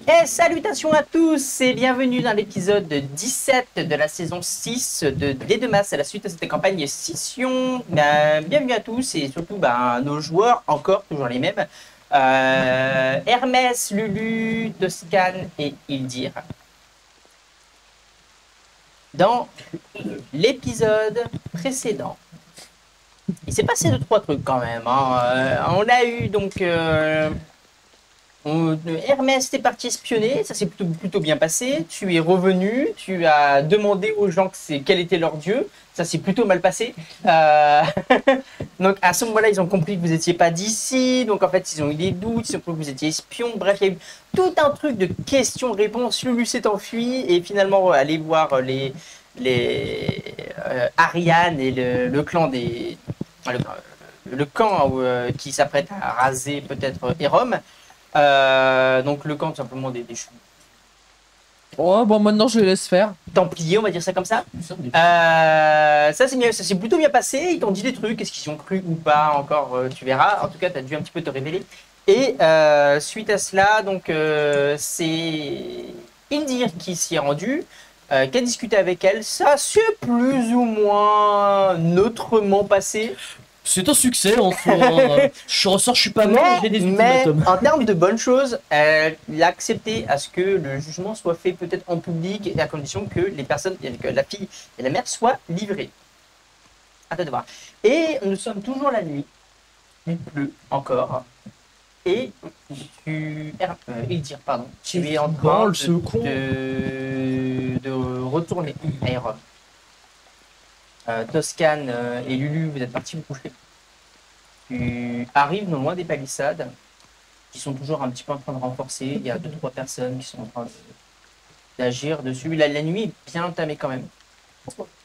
Et salutations à tous et bienvenue dans l'épisode 17 de la saison 6 de D2Mas à la suite de cette campagne Scission. Bienvenue à tous et surtout nos joueurs, encore toujours les mêmes. Hermès, Lulu, Toscan et Ildir. Dans l'épisode précédent, il s'est passé 2-3 trucs quand même. On a eu donc... Hermès, t'es parti espionner, ça s'est plutôt bien passé. Tu es revenu, tu as demandé aux gens quel était leur dieu, ça s'est plutôt mal passé. Donc à ce moment-là, ils ont compris que vous n'étiez pas d'ici, donc en fait, ils ont eu des doutes, ils ont compris que vous étiez espion. Bref, il y a eu tout un truc de questions-réponses. Lulu s'est enfui et finalement, aller voir les Ariane et le clan des. Le camp qui s'apprête à raser peut-être Hérom. Donc le camp tout simplement des Oh bon, maintenant je les laisse faire. Templiers, on va dire ça comme ça. Ça s'est plutôt bien passé. Ils t'ont dit des trucs, est-ce qu'ils y ont cru ou pas encore, tu verras. En tout cas, tu as dû un petit peu te révéler. Et suite à cela, donc c'est Ildir qui s'y est rendu, qui a discuté avec elle. Ça s'est plus ou moins neutrement passé. C'est un succès en soi. Je ressors, je suis pas mort, j'ai des ultimatums. En termes de bonnes choses, elle a accepté à ce que le jugement soit fait peut-être en public et à condition que les personnes, que la fille et la mère soient livrées. À toi de voir. Et nous sommes toujours la nuit. Il pleut encore. Et Ildir, pardon. Tu es en train de retourner à Hérom. Toscan et Lulu, vous êtes partis vous coucher. Tu arrives non loin des palissades, qui sont toujours un petit peu en train de renforcer. Il y a 2-3 personnes qui sont en train d'agir dessus. La nuit est bien entamée quand même.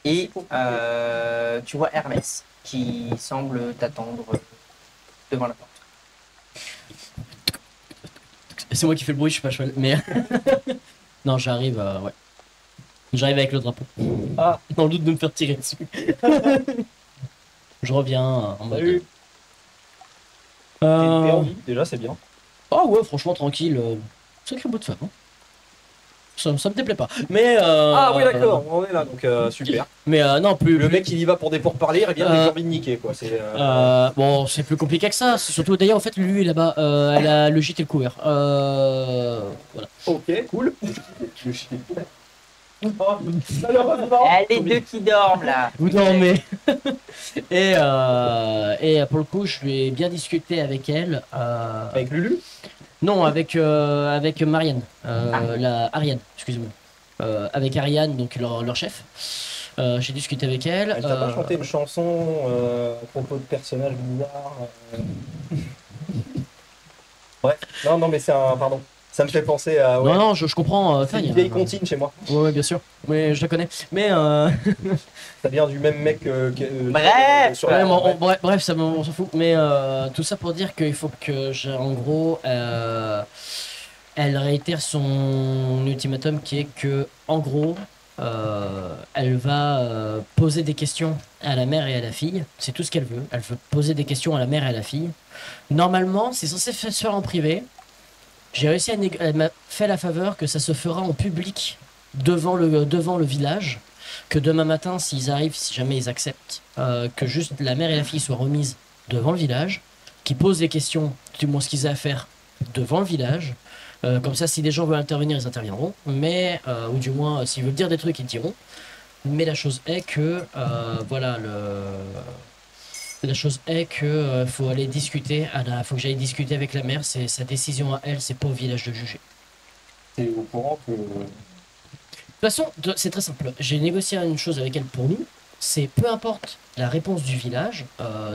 Et tu vois Hermès qui semble t'attendre devant la porte. C'est moi qui fais le bruit, je suis pas cheval. Mais non, j'arrive, ouais. J'arrive avec le drapeau. Ah, dans le doute de me faire tirer dessus. Je reviens en mode. Déjà, c'est bien. Ah ouais, franchement, tranquille. Sacré bout de femme. Hein. Ça me déplaît pas. Mais. Ah oui, d'accord, on est là, donc super. Mais non, plus. Le mec, il y va pour des pourparlers, et bien, il a envie de niquer, quoi. Bon, c'est plus compliqué que ça. C'est surtout, d'ailleurs, en fait, lui, là-bas, elle a le gîte et le couvert. Voilà. Ok, cool. Le chien. Les deux qui dorment là. Vous dormez. et pour le coup, je vais bien discuter avec elle. Avec Lulu? Non, avec Marianne. La Ariane, excusez-moi. Avec Ariane, donc leur chef. J'ai discuté avec elle. Elle t'a pas chanté une chanson à propos de personnages bizarres Bref, non, mais c'est un. Pardon. Ça me fait penser à. Ouais. Non, je comprends. C'est une vieille comptine chez moi. Ouais, bien sûr. Ouais, je la connais. Mais. Ça vient du même mec Bref sur bref, ça, on s'en fout. Mais tout ça pour dire qu'il faut que, en gros, elle réitère son ultimatum qui est que, en gros, elle va poser des questions à la mère et à la fille. C'est tout ce qu'elle veut. Elle veut poser des questions à la mère et à la fille. Normalement, c'est censé se faire en privé. J'ai réussi elle m'a fait la faveur que ça se fera en public devant le village, que demain matin, s'ils arrivent, si jamais ils acceptent, que juste la mère et la fille soient remises devant le village, qu'ils posent des questions, du moins ce qu'ils ont à faire devant le village. Comme ça, si des gens veulent intervenir, ils interviendront, mais ou du moins, s'ils veulent dire des trucs, ils diront. Mais la chose est que, voilà, la chose est que faut aller discuter. Faut que j'aille discuter avec la mère. C'est sa décision à elle. C'est pas au village de juger. T'es au courant que. De toute façon, c'est très simple. J'ai négocié une chose avec elle pour nous. C'est peu importe la réponse du village.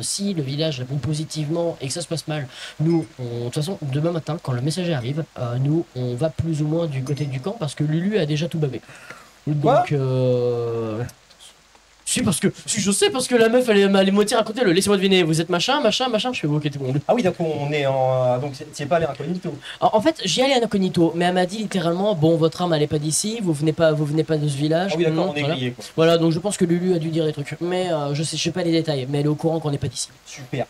Si le village répond positivement et que ça se passe mal, nous, de toute façon, demain matin, quand le messager arrive, nous, on va plus ou moins du côté du camp parce que Lulu a déjà tout babé. Donc. Si, je sais, parce que la meuf, elle m'a les moitiés raconté le laissez-moi deviner, vous êtes machin, je fais ok, tout le monde. Ah oui, donc on est en. Donc t'y es pas allé incognito. En fait, j'y allais incognito, mais elle m'a dit littéralement bon, votre âme elle est pas d'ici, vous venez pas de ce village. Ah oui, d'accord, non, on est voilà. grillé quoi. Voilà, donc je pense que Lulu a dû dire des trucs, mais je sais pas les détails, mais elle est au courant qu'on n'est pas d'ici. Super.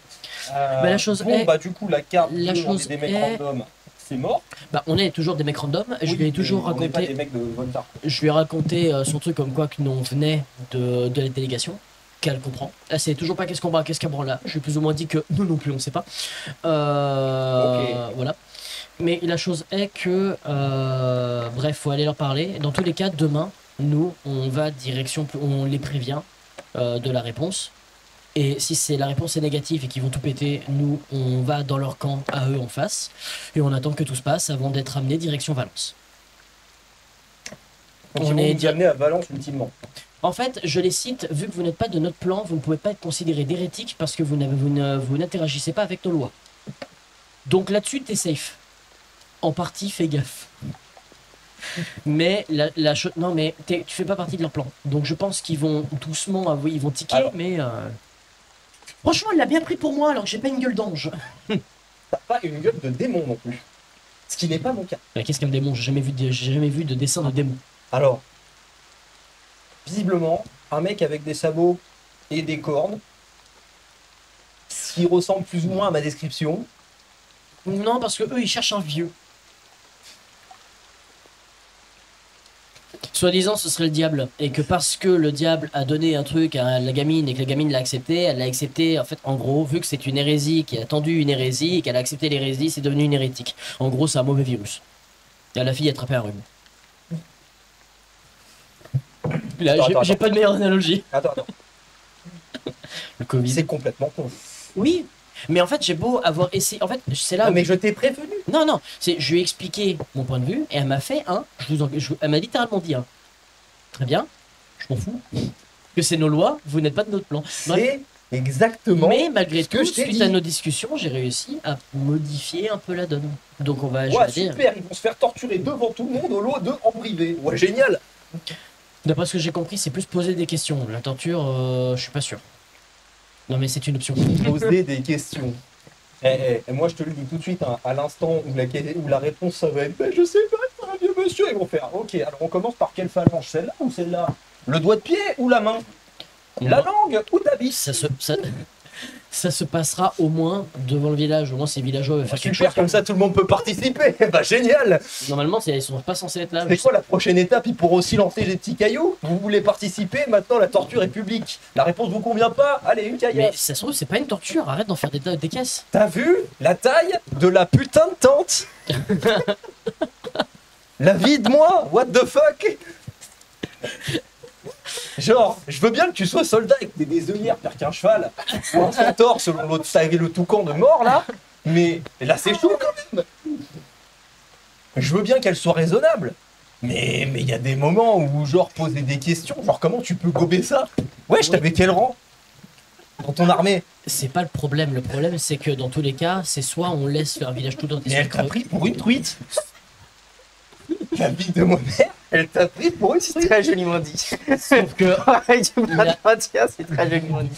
La chose est. Bah, du coup, la carte, la chose des mecs est- random. c'est mort. Bah, on est toujours des mecs random. Je Oui, lui ai toujours mais on n'est pas raconté. des mecs de Volta. Je lui ai raconté son truc comme quoi que nous on venait de la délégation, qu'elle comprend. Elle sait toujours pas qu'est-ce qu'on va, qu'est-ce qu'elle branle là. Je lui ai plus ou moins dit que nous non plus on sait pas. Voilà. Mais la chose est que, bref, faut aller leur parler. Dans tous les cas, demain, nous, on va direction, on les prévient de la réponse. Et si c'est la réponse est négative et qu'ils vont tout péter, nous, on va dans leur camp à eux en face. Et on attend que tout se passe avant d'être amené direction Valence. Donc, on est nous amener à Valence ultimement. En fait, je les cite, vu que vous n'êtes pas de notre plan, vous ne pouvez pas être considéré d'hérétique parce que vous n'interagissez pas avec nos lois. Donc là-dessus, t'es safe. En partie, fais gaffe. Mais non, mais tu fais pas partie de leur plan. Donc je pense qu'ils vont doucement avouer, ils vont tiquer, alors, mais franchement, il l'a bien pris pour moi alors que j'ai pas une gueule d'ange. T'as pas une gueule de démon non plus. Ce qui n'est pas mon cas. Bah, qu'est-ce qu'un démon? J'ai jamais vu de dessin de démon. Alors, visiblement, un mec avec des sabots et des cornes, ce qui ressemble plus ou moins à ma description. Non, parce que eux, ils cherchent un vieux. Soi-disant, ce serait le diable. Et que parce que le diable a donné un truc à la gamine et que la gamine l'a accepté, elle l'a accepté, en fait, en gros, vu que c'est une hérésie, qui a tendu une hérésie et qu'elle a accepté l'hérésie, c'est devenu une hérétique. En gros, c'est un mauvais virus. Et la fille a attrapé un rhume. Là, j'ai pas de meilleure analogie. Attends. Le Covid. C'est complètement con. Oui, mais en fait, j'ai beau avoir essayé. En fait, c'est là Non, où. mais je t'ai prévenu. Non, je lui ai expliqué mon point de vue et elle m'a fait un. Elle m'a littéralement dit un. Très bien, je m'en fous. Que c'est nos lois, vous n'êtes pas de notre plan. C'est exactement. Mais malgré ce que tout, je t'ai suite dit. à nos discussions, j'ai réussi à modifier un peu la donne. Donc on va. je Ouais, vais dire. super, ils vont se faire torturer devant tout le monde au lot de en privé. Ouais, génial. D'après ce que j'ai compris, c'est plus poser des questions. La torture, je suis pas sûr. Non, mais c'est une option. Poser des questions. Moi je te le dis tout de suite, hein, à l'instant où la réponse ça va être ben, je sais pas, c'est un vieux monsieur, ils vont faire ok, alors on commence par quelle phalange, celle-là ou celle-là? Le doigt de pied ou la main? La langue ou ta bite? Ça se passera au moins devant le village. Au moins, ces villageois veulent faire quelque Super, chose. comme ça tout le monde peut participer. Bah génial. Normalement, ils sont pas censés être là. C'est quoi la prochaine étape? Ils pourront aussi lancer des petits cailloux. Vous voulez participer? Maintenant la torture est publique. La réponse vous convient pas? Allez, une Mais caillasse. ça se trouve, c'est pas une torture. Arrête d'en faire des caisses. T'as vu la taille de la putain de tente? La vie de moi? What the fuck? Genre, je veux bien que tu sois soldat avec des œillères pire qu'un cheval, ou un centaure selon l'autre saga le toucan de mort là, mais là c'est chaud quand même. Je veux bien qu'elle soit raisonnable, mais il y a des moments où genre poser des questions, genre comment tu peux gober ça? Wesh, t'avais quel rang dans ton armée? C'est pas le problème. Le problème, c'est que dans tous les cas, c'est soit on laisse faire un village tout entier. Mais elle t'a pris pour une truite. La vie de mon mère, elle t'a pris pour une C'est truite. très joliment dit. Sauf que. Ouais, tu vas te mentir, c'est très joliment dit.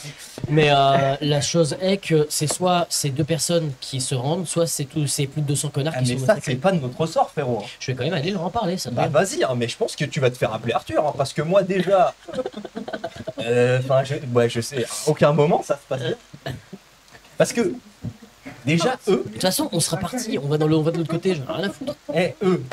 Mais la chose est que c'est soit ces deux personnes qui se rendent, soit c'est plus de 200 connards Ah, qui mais sont ça, massacrés. c'est pas de notre ressort, frérot. Je vais quand même aller leur en parler. Ça Bah devrait- vas-y, hein, mais je pense que tu vas te faire appeler Arthur, hein, parce que moi déjà, enfin je sais, à aucun moment ça se passe bien. Parce que déjà eux, De toute façon, on sera parti, on va de l'autre côté, j'en ai rien à foutre. eux,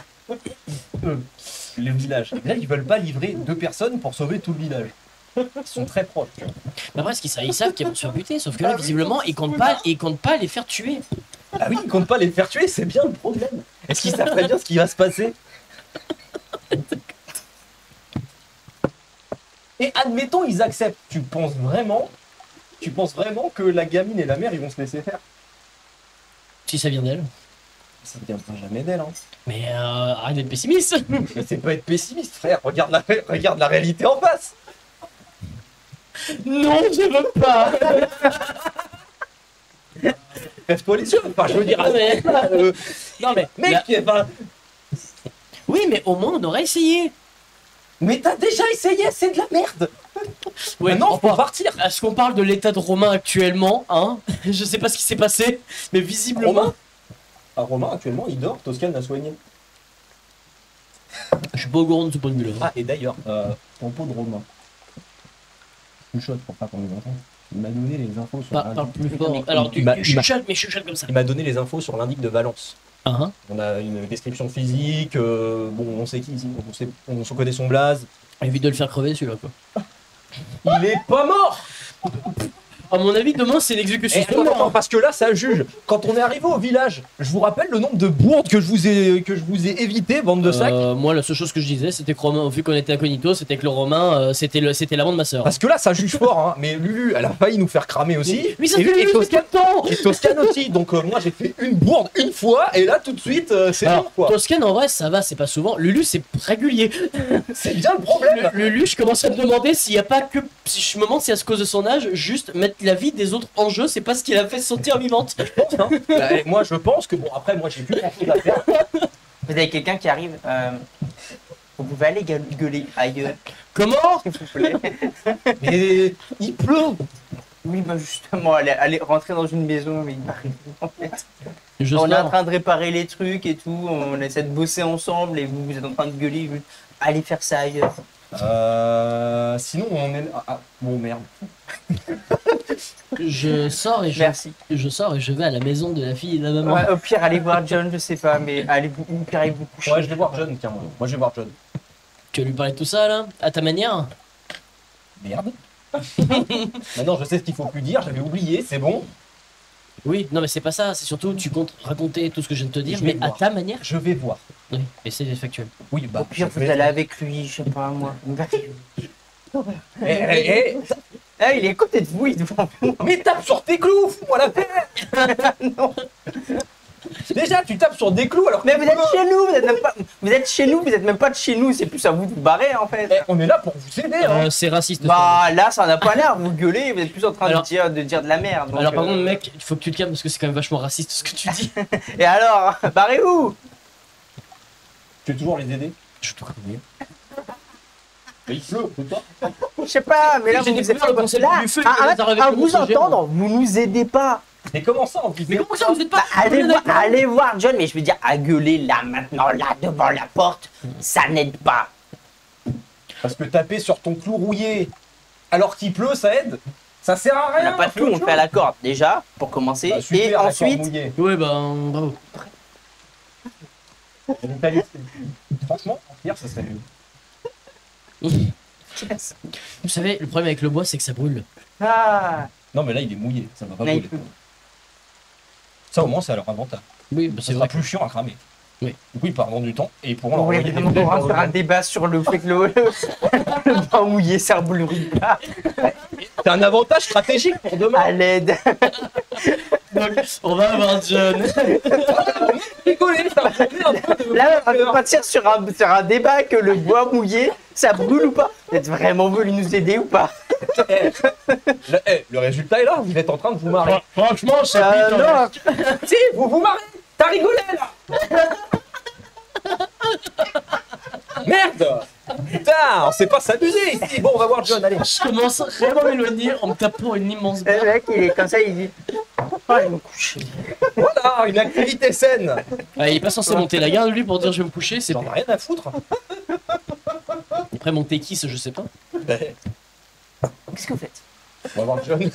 le village, là ils veulent pas livrer 2 personnes pour sauver tout le village. Ils sont très proches. Tu vois. Mais après, ils savent qu'ils vont se faire buter, sauf que là, visiblement, ils comptent pas les faire tuer. Ah oui, ils comptent pas les faire tuer, c'est bien le problème. Est-ce qu'ils savent très bien ce qui va se passer? Et admettons ils acceptent. Tu penses vraiment que la gamine et la mère ils vont se laisser faire? Si ça vient d'elle. Ça ne viendra jamais d'elle. Hein. Mais arrête d'être pessimiste. Mais c'est pas être pessimiste, frère. Regarde la réalité en face. Non, je veux pas. Reste-toi les yeux. Enfin, je veux dire, Non, mais- Non, mais mec, enfin, oui, mais au moins, on aurait essayé. mais t'as déjà essayé, c'est de la merde. Ouais, Maintenant, enfin, faut partir. est-ce qu'on parle de l'état de Romain actuellement, hein? Je sais pas ce qui s'est passé, mais visiblement. Romain Romain, actuellement, il dort. Toscane l'a soigné. Je suis pas au courant de ce point de vue-là. Ah, et d'ailleurs, propos de Romain. Une chose pour pas qu'on les entende. Il m'a donné les infos sur Parle l'indic. plus fort. Alors, tu Il m'a- chuchotes, mais chuchote comme ça. Il m'a donné les infos sur l'indic de Valence. Hein. On a une description physique, bon, on sait qui, on connaît son blaze. Évite de le faire crever celui-là quoi. Il est pas mort. À mon avis, demain c'est l'exécution. Et attends, parce que là, ça juge. Quand on est arrivé au village, je vous rappelle le nombre de bourdes que je vous ai évité, bande de sacs. Moi, la seule chose que je disais, c'était que Romain, vu qu'on était incognito, c'était que le Romain, c'était l'amant de ma sœur. Parce que là, ça juge fort, hein. Mais Lulu, elle a failli nous faire cramer aussi. Oui, ça et, fait et Toscane, et Toscane aussi. Donc moi, j'ai fait une bourde une fois, et là, tout de suite, c'est bon, quoi. Toscane, en vrai, ça va, c'est pas souvent. Lulu, c'est régulier. C'est bien le problème. Lulu, je commence à me demander s'il y a pas que. Si je me demande si à cause de son âge, juste mettre la vie des autres en jeu, c'est pas ce qui l'a fait sortir vivante. Hein. Bah, moi, je pense que bon, après, moi, j'ai plus grand chose à faire. Vous avez quelqu'un qui arrive. Vous pouvez aller gueuler ailleurs, Comment s'il vous plaît. Mais il pleut. Oui, bah justement, aller rentrer dans une maison, mais il m'arrive en fait. Je On est en sors. train de réparer les trucs et tout, on essaie de bosser ensemble et vous êtes en train de gueuler. Allez faire ça ailleurs. Sinon, on est. Ah, bon, merde. Je sors et Merci. je vais à la maison de la fille et de la maman. Ouais, au pire, allez voir John, je sais pas, mais au pire, allez vous coucher. Ouais, je vais voir John, tiens, moi, je vais voir John. Tu vas lui parler de tout ça là à ta manière. Merde. Maintenant, je sais ce qu'il faut plus dire, j'avais oublié, c'est bon. Oui, non mais c'est pas ça, c'est surtout tu comptes raconter tout ce que je viens de te dire, Je vais mais à voir. ta manière. Je vais voir. Oui, et c'est factuel. Oui, bah. Au pire, je vous vais- allez avec lui, je sais pas, moi. Eh, Ah, il est à côté de vous, il est devant vous. mais tape sur tes clous, fous-moi la paix. Non. Déjà, tu tapes sur des clous alors que Mais vous êtes chez nous, vous êtes même pas. Vous êtes chez nous, vous êtes même pas de chez nous, c'est plus à vous de vous barrer en fait. Eh, on est là pour vous aider, hein. C'est raciste. Bah là, ça n'a pas l'air, vous gueulez, vous êtes plus en train Alors- de dire de la merde. donc, Alors par contre mec, il faut que tu te calmes parce que c'est quand même vachement raciste ce que tu dis. Et alors, barrez-vous. Tu veux toujours les aider? Je te connais. Mais il pleut, c'est pas. Je sais pas, mais là, J'ai vous êtes découvert le concept là, du feu, à il va avec le vous monstre géant. entendre, vous nous aidez pas. Mais comment ça, on Mais comment ça vous êtes pas Allez voir John, mais je veux dire, à gueuler là, maintenant, là, devant la porte, ça n'aide pas. Parce que taper sur ton clou rouillé alors qu'il pleut, ça aide? Ça sert à On rien. n'a pas de fais tout, on autre le fait à chose. la corde, déjà, pour commencer. Bah, super, et la corde ensuite, mouillée. Ouais bah bravo. En Italie, franchement, hier, ça serait mieux. Vous savez, le problème avec le bois c'est que ça brûle. ah, Non, mais là, il est mouillé, ça va pas là, il brûler. peut- Ça, au moins, c'est à leur avantage. Oui, bah Ça c'est sera vrai. plus chiant à cramer. Oui. Du coup, ils perdront du temps et ils pourront on leur voulait envoyer des vraiment flèches pouvoir dans faire le un débat sur le fait que le bois mouillé, ça brûle pas. C'est un avantage stratégique pour demain. À l'aide. Donc, on va avoir John. Rigoler, ça va donner un peu de- Là, on va partir sur un débat que le bois mouillé, ça brûle ou pas. Vous êtes vraiment voulu nous aider ou pas? Le résultat est là, vous êtes en train de vous marrer. Franchement, Non, Si, vous vous marrez. T'as rigolé là. Merde. Putain, on sait pas s'amuser ici. Bon, on va voir John, allez. je commence vraiment à m'éloigner en me tapant une immense barre. le mec, il est comme ça, il dit oh, je vais me coucher. Voilà, une activité saine. Ouais, il est pas censé monter la garde lui pour dire je vais me coucher, c'est J'en ai rien à foutre. après monter qui je sais pas. Qu'est-ce que vous faites? On va voir John.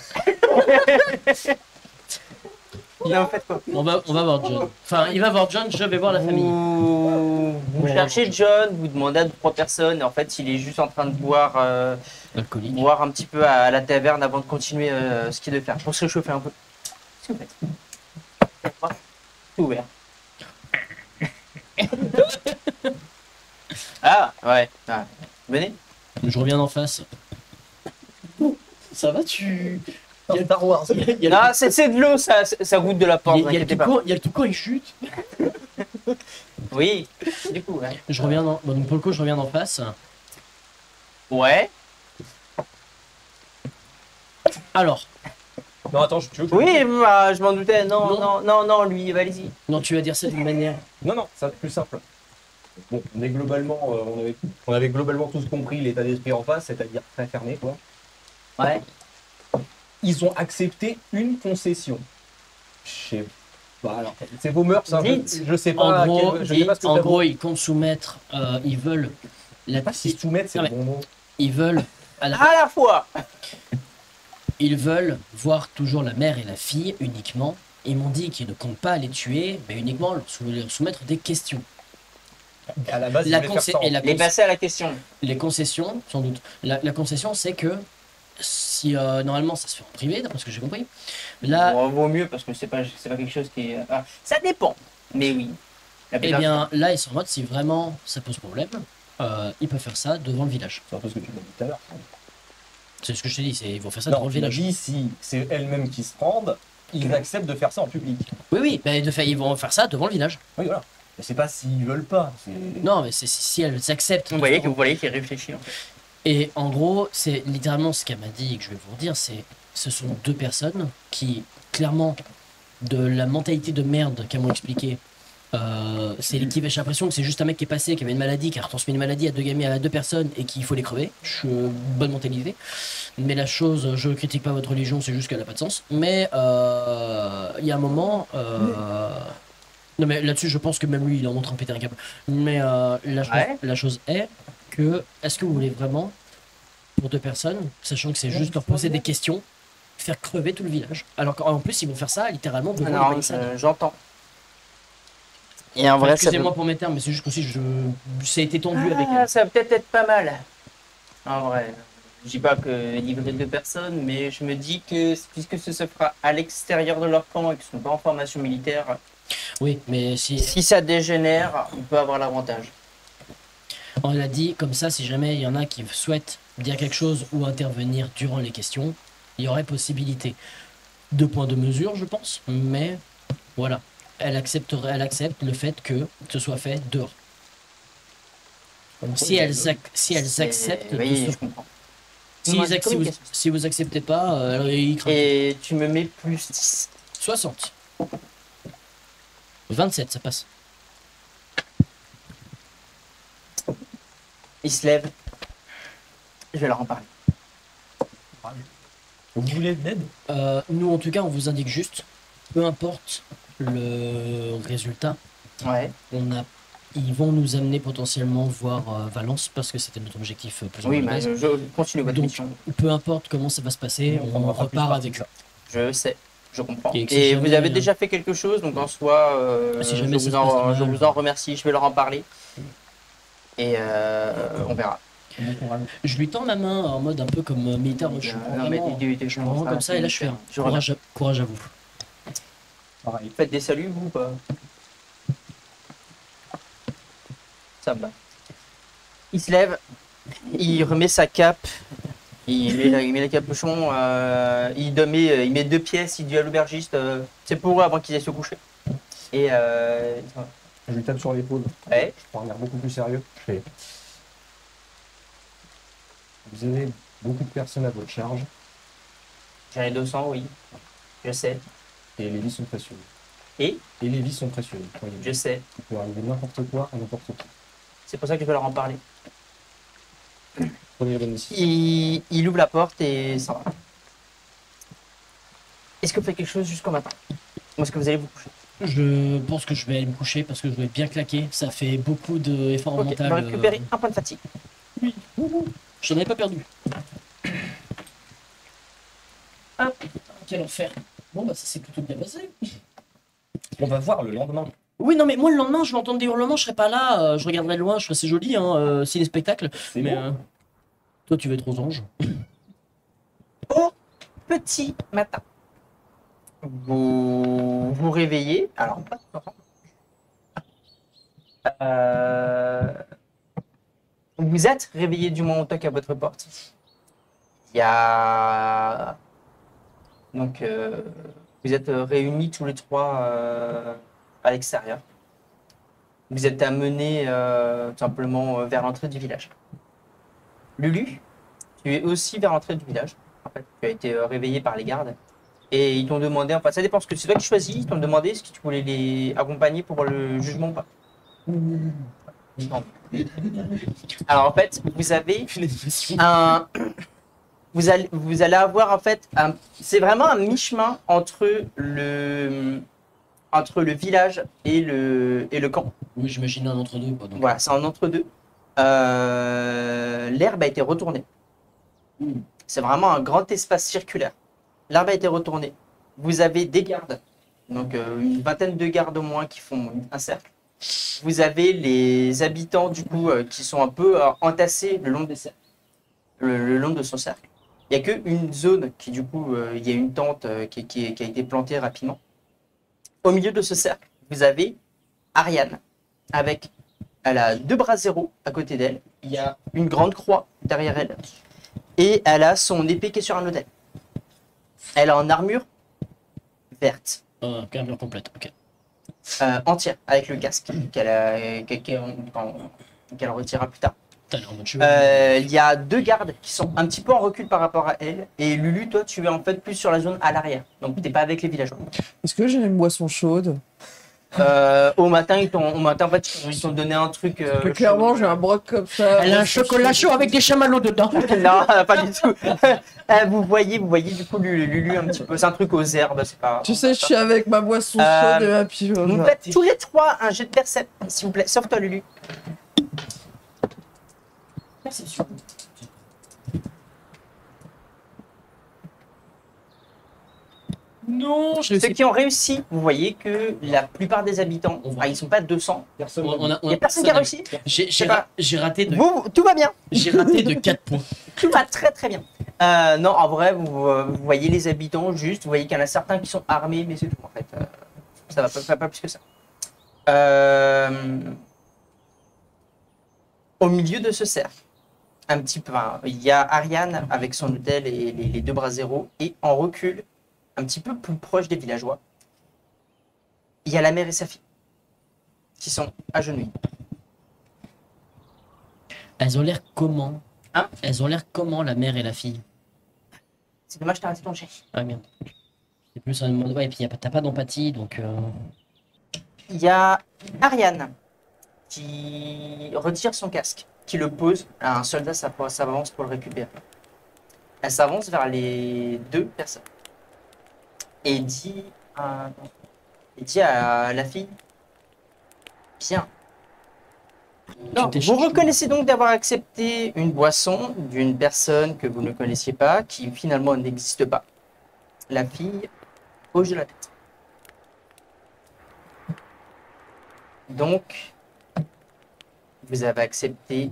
Non, en fait quoi? On va voir John. Enfin, il va voir John, je vais voir la famille. Vous cherchez John, vous demandez à 2-3 personnes, et en fait, il est juste en train de boire Alcoolique. un petit peu à la taverne avant de continuer ce qu'il devait faire. Pour se réchauffer un peu. Qu'est-ce que vous faites? C'est ouvert. Ah, ouais. Ah. Venez. Je reviens d'en face. Ça va, tu. Star Wars. Il y a Non, c'est de l'eau, ça goûte de la porte, il y a le inquiétez pas. toucan, il y a le toucan, il chute. Oui, du coup, ouais. Je reviens dans. Bon, donc pour le coup, je reviens d'en face. Ouais. Alors, Non, attends, tu veux que je- Oui, bah, je m'en doutais. Non, Non. non, non, non, lui, allez-y. non, tu vas dire ça d'une manière. Non, ça va être plus simple. Bon, on est globalement, on avait globalement tous compris l'état d'esprit en face, c'est-à-dire très fermé, quoi. Ouais. Ils ont accepté une concession. Je sais pas, alors, c'est vos mœurs, hein, Dites. je sais pas. En gros, je sais pas ce que en t'as gros, ils comptent soumettre. Ils veulent. La Je sais pas si soumettre, c'est Non, le mais- bon mot. Ils veulent. À la... Fois. Ils veulent voir toujours la mère et la fille uniquement Ils m'ont dit qu'ils ne comptent pas les tuer, mais uniquement leur soumettre des questions. À la base, La ils voulaient faire concé- ça en- et la Les concé- passer à la question. Les concessions, sans doute. La concession, c'est que si normalement ça se fait en privé, d'après ce que j'ai compris, là, Bon, vaut mieux parce que c'est pas quelque chose qui est. Ah, ça dépend. Mais oui. La eh plupart du bien, là, ils sont en mode si vraiment ça pose problème, ils peuvent faire ça devant le village. C'est un peu ce que tu m'as dit tout à l'heure. C'est ce que je t'ai dit, ils vont faire ça Non, devant le tu m'as village. dit si c'est elles-mêmes qui se rendent, ils acceptent de faire ça en public. Oui, oui, ben, de fait, ils vont faire ça devant le village. Oui, voilà. Mais c'est pas s'ils veulent pas. Non, mais c'est si elles acceptent. Vous voyez qu'il réfléchit en fait. Et en gros, c'est littéralement ce qu'elle m'a dit et que je vais vous dire, ce sont deux personnes qui, clairement, de la mentalité de merde qu'elles m'ont expliqué, c'est l'équivalent. J'ai l'impression que c'est juste un mec qui est passé, qui avait une maladie, qui a retransmis une maladie à deux gamins, à deux personnes et qu'il faut les crever. Bonne mentalité. Mais la chose, je critique pas votre religion, c'est juste qu'elle n'a pas de sens. Mais il y a un moment. Non, mais là-dessus, je pense que même lui, il est en train de péter un câble. Mais Ouais. la chose est que, est-ce que vous voulez vraiment, pour deux personnes, sachant que c'est juste leur poser des questions, faire crever tout le village? Alors qu'en plus, ils vont faire ça littéralement devant les Non, palissades. j'entends. Et en Enfin, vrai, ça excusez-moi pour mes termes, mais c'est juste qu'aussi, ça a été tendu avec Ah, elle. ça va peut-être être pas mal. En vrai. Je dis pas que livrer deux personnes, mais je me dis que puisque ce se fera à l'extérieur de leur camp et qu'ils ne sont pas en formation militaire, Oui, mais si si ça dégénère, on peut avoir l'avantage. on l'a dit, comme ça, si jamais il y en a qui souhaitent dire quelque chose ou intervenir durant les questions, il y aurait possibilité. Deux points de mesure, je pense, mais voilà. Elle accepte le fait que ce soit fait dehors. Si elles acceptent, Oui, de je comprends. si, Moi, ils ac- j'ai si vous, communication. si vous acceptez pas, ils crament. Et tu me mets plus 10. 60. 27, ça passe. Ils se lèvent. Je vais leur en parler. Vous voulez de l'aide? Nous, en tout cas, on vous indique juste, peu importe le résultat, Ouais. ils vont nous amener potentiellement voir Valence parce que c'était notre objectif plus ou Oui, moins de mais base. je continue votre Donc, mission. peu importe comment ça va se passer, On on prendra pas plus repart parti avec que eux. Je sais, je comprends. Et que si Et jamais, vous avez déjà fait quelque chose, donc en soi, Si je, jamais ça vous se passe en, mal, je vous en remercie, je vais leur en parler. Et on verra. Je lui tends la main en mode un peu comme militaire. Moi, je suis Non, mais vraiment, tu je suis vraiment comme ça et là je fais un Je remercie. courage à vous. Pareil. Faites des saluts, vous ou pas? Ça me va. Il se lève, il remet sa cape, il met le capuchon, il met 2 pièces, il dit à l'aubergiste, c'est pour eux avant qu'ils aillent se coucher. Et Je lui tape sur l'épaule. ouais, Je prends un air beaucoup plus sérieux. Je fais, vous avez beaucoup de personnes à votre charge j'en ai 200, oui, je sais, et les vies sont précieuses. Et les vies sont précieuses. Croyez-moi. je sais. Il peut arriver n'importe quoi à n'importe qui. C'est pour ça que je vais leur en parler. Prenez la bonne décision. Il ouvre la porte et s'en va. Est-ce que vous faites quelque chose jusqu'au matin? Ou est-ce que vous allez vous coucher? Je pense que je vais aller me coucher parce que je vais bien claquer. Ça fait beaucoup d'efforts Ok, mentaux. on va récupérer un point de fatigue. Je n'en ai pas perdu. Hop, quel enfer. Bon bah ça s'est plutôt bien passé. On va voir le lendemain. Oui non mais moi le lendemain je vais entendre des hurlements, je serai pas là, je regarderai de loin, je serai assez joli hein, c'est des spectacles. C'est Mais bon. toi tu vas être aux anges. Au petit matin, vous vous réveillez. Alors, pas de vous êtes réveillé du moment où on toque à votre porte. Il y a. Donc, vous êtes réunis tous les trois à l'extérieur. Vous êtes amenés tout simplement vers l'entrée du village. Lulu, tu es aussi vers l'entrée du village. En fait, tu as été réveillé par les gardes. Et ils t'ont demandé, enfin ça dépend ce que c'est toi qui choisis, ils t'ont demandé si tu voulais les accompagner pour le jugement ou pas. Non. Alors en fait, vous avez un... Vous allez avoir en fait, c'est vraiment un mi-chemin entre le village et le camp. Oui j'imagine un entre deux quoi. Donc. Voilà, c'est un entre-deux. L'herbe a été retournée. C'est vraiment un grand espace circulaire. L'herbe a été retournée. Vous avez des gardes donc une vingtaine de gardes au moins qui font un cercle. Vous avez les habitants du coup qui sont un peu entassés le long des cercles, le long de son cercle. Il n'y a qu'une zone qui du coup, il y a une tente qui a été plantée rapidement. Au milieu de ce cercle, vous avez Ariane elle a 2 bras zéro à côté d'elle. Il y a une grande croix derrière elle et elle a son épée qui est sur un autel. Elle est en armure verte. Armure complète, ok. Entière, avec le casque qu'elle retirera plus tard. T'as l'air en mode chevalier. Il y a 2 gardes qui sont un petit peu en recul par rapport à elle. Et Lulu, toi, tu es en fait plus sur la zone à l'arrière. Donc, t'es pas avec les villageois. Est-ce que j'ai une boisson chaude? Au matin, en fait, ils t'ont donné un truc. Mais clairement, j'ai un broc comme ça. Elle a un chocolat chaud avec des chamallows dedans. Non, pas du tout. Vous voyez du coup Lulu un petit peu. C'est un truc aux herbes, c'est pas. Tu sais, je suis avec ma boisson chaude et ma pigeon. Vous faites tous les 3 un jet de percept, s'il vous plaît. Sauf toi, Lulu. Perception. Non, je Ceux qui ont réussi, vous voyez que la plupart des habitants, ils sont pas 200. Personne. Il n'y a personne qui a réussi. J'ai raté de. Tout va bien. J'ai raté de 4 points. Tout va très très bien. Non, en vrai, vous voyez les habitants juste, vous voyez qu'il y en a certains qui sont armés, mais c'est tout en fait. Ça va pas plus que ça. Au milieu de ce cercle, un petit peu, il y a Ariane avec son hôtel et les 2 bras zéro, et en recul, un petit peu plus proche des villageois, il y a la mère et sa fille qui sont agenouillées. Elles ont l'air comment? Hein? Elles ont l'air comment, la mère et la fille? C'est dommage, t'as raté ton jet. Ah merde. C'est plus un mode. Ouais, et puis t'as pas d'empathie, donc. Il y a Ariane qui retire son casque, qui le pose. Un soldat s'avance pour le récupérer. Elle s'avance vers les 2 personnes et dit à la fille, bien. Non, vous reconnaissez donc d'avoir accepté une boisson d'une personne que vous ne connaissiez pas, qui finalement n'existe pas. La fille hoche de la tête. Donc, vous avez accepté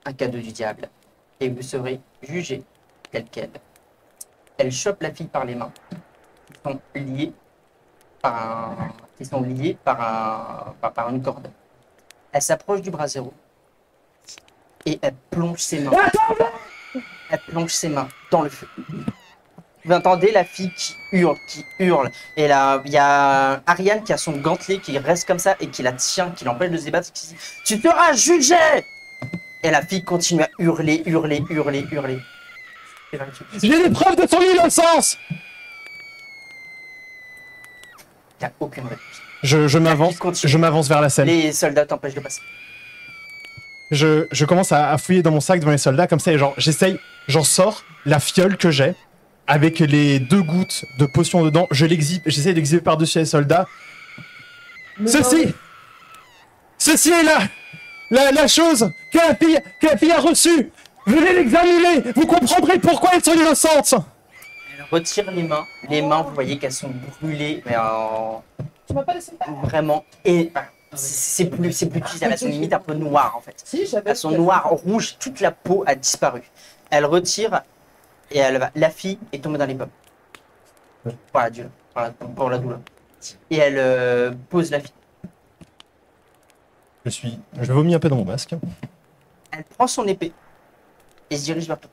un cadeau du diable et vous serez jugé tel quel. Elle chope la fille par les mains, qui sont liées par une corde. Elle s'approche du bras zéro et elle plonge ses mains. Elle plonge ses mains dans le feu. Vous entendez la fille qui hurle. Et là, il y a Ariane qui a son gantelet qui reste comme ça et qui la tient, qui l'empêche de se débattre. Qui dit, tu seras jugé! Et la fille continue à hurler. J'ai des preuves de son innocence. Il n'y a aucune réponse. Je m'avance vers la scène. Les soldats t'empêchent de passer. Je commence à fouiller dans mon sac devant les soldats comme ça et j'en sors la fiole que j'ai avec les 2 gouttes de potion dedans. J'essaie d'exhiber par-dessus les soldats. Ceci est la chose que la fille a reçue. Venez l'examiner, vous comprendrez pourquoi elles sont innocentes. Elle retire les mains. Les mains, vous voyez qu'elles sont brûlées, mais Tu m'as pas laissé faire. vraiment. Et c'est plus utilisable. Elles sont limite un peu noires en fait. Si, j'avais. Elles sont noires, rouges, toute la peau a disparu. Elle retire et elle va. La fille est tombée dans les pommes. Pour la douleur. Et elle pose la fille. Je vomis un peu dans mon masque. Elle prend son épée et se dirige vers toi.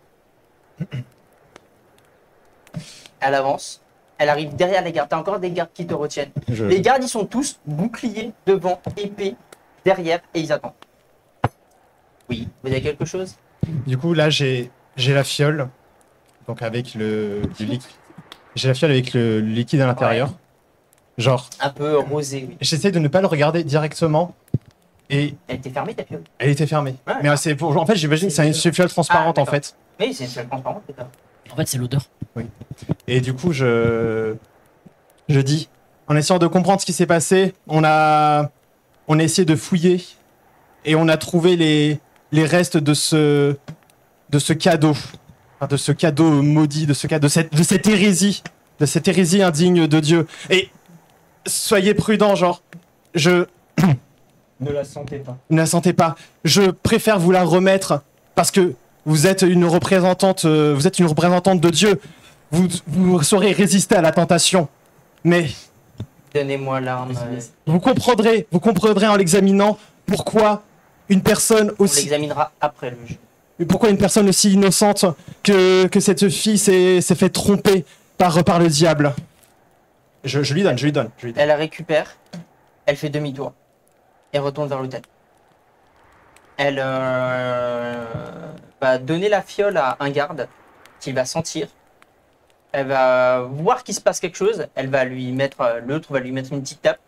Elle avance. Elle arrive derrière les gardes. T'as encore des gardes qui te retiennent. Les gardes, ils sont tous boucliers devant, épée derrière et ils attendent. Oui, vous avez quelque chose? Du coup, là, j'ai la fiole. Donc, avec le liquide. J'ai la fiole avec le liquide à l'intérieur. Ouais. Genre. Un peu rosé, oui. J'essaie de ne pas le regarder directement. Et. Elle était fermée, ta fiole? Elle était fermée. Ouais, mais c'est pour. En fait, j'imagine que c'est une fiole transparente en fait. Oui, c'est une fiole transparente, c'est ça. En fait, c'est l'odeur. Oui. Et du coup, je dis, en essayant de comprendre ce qui s'est passé, on a essayé de fouiller et on a trouvé les restes de ce cadeau, enfin, de ce cadeau maudit, de cette hérésie de cette hérésie indigne de Dieu. Et soyez prudents, genre, je Ne la sentez pas. ne la sentez pas. Je préfère vous la remettre parce que vous êtes une représentante de Dieu. Vous saurez résister à la tentation. Mais Donnez-moi l'arme. vous comprendrez en l'examinant pourquoi une personne On aussi, l'examinera après le jeu. pourquoi une personne aussi innocente que cette fille s'est fait tromper par le diable. Je lui donne. Elle la récupère, elle fait demi-tour et retourne vers l'hôtel. Elle va donner la fiole à un garde qu'il va sentir. Elle va voir qu'il se passe quelque chose. Elle va lui mettre, l'autre va lui mettre une petite tape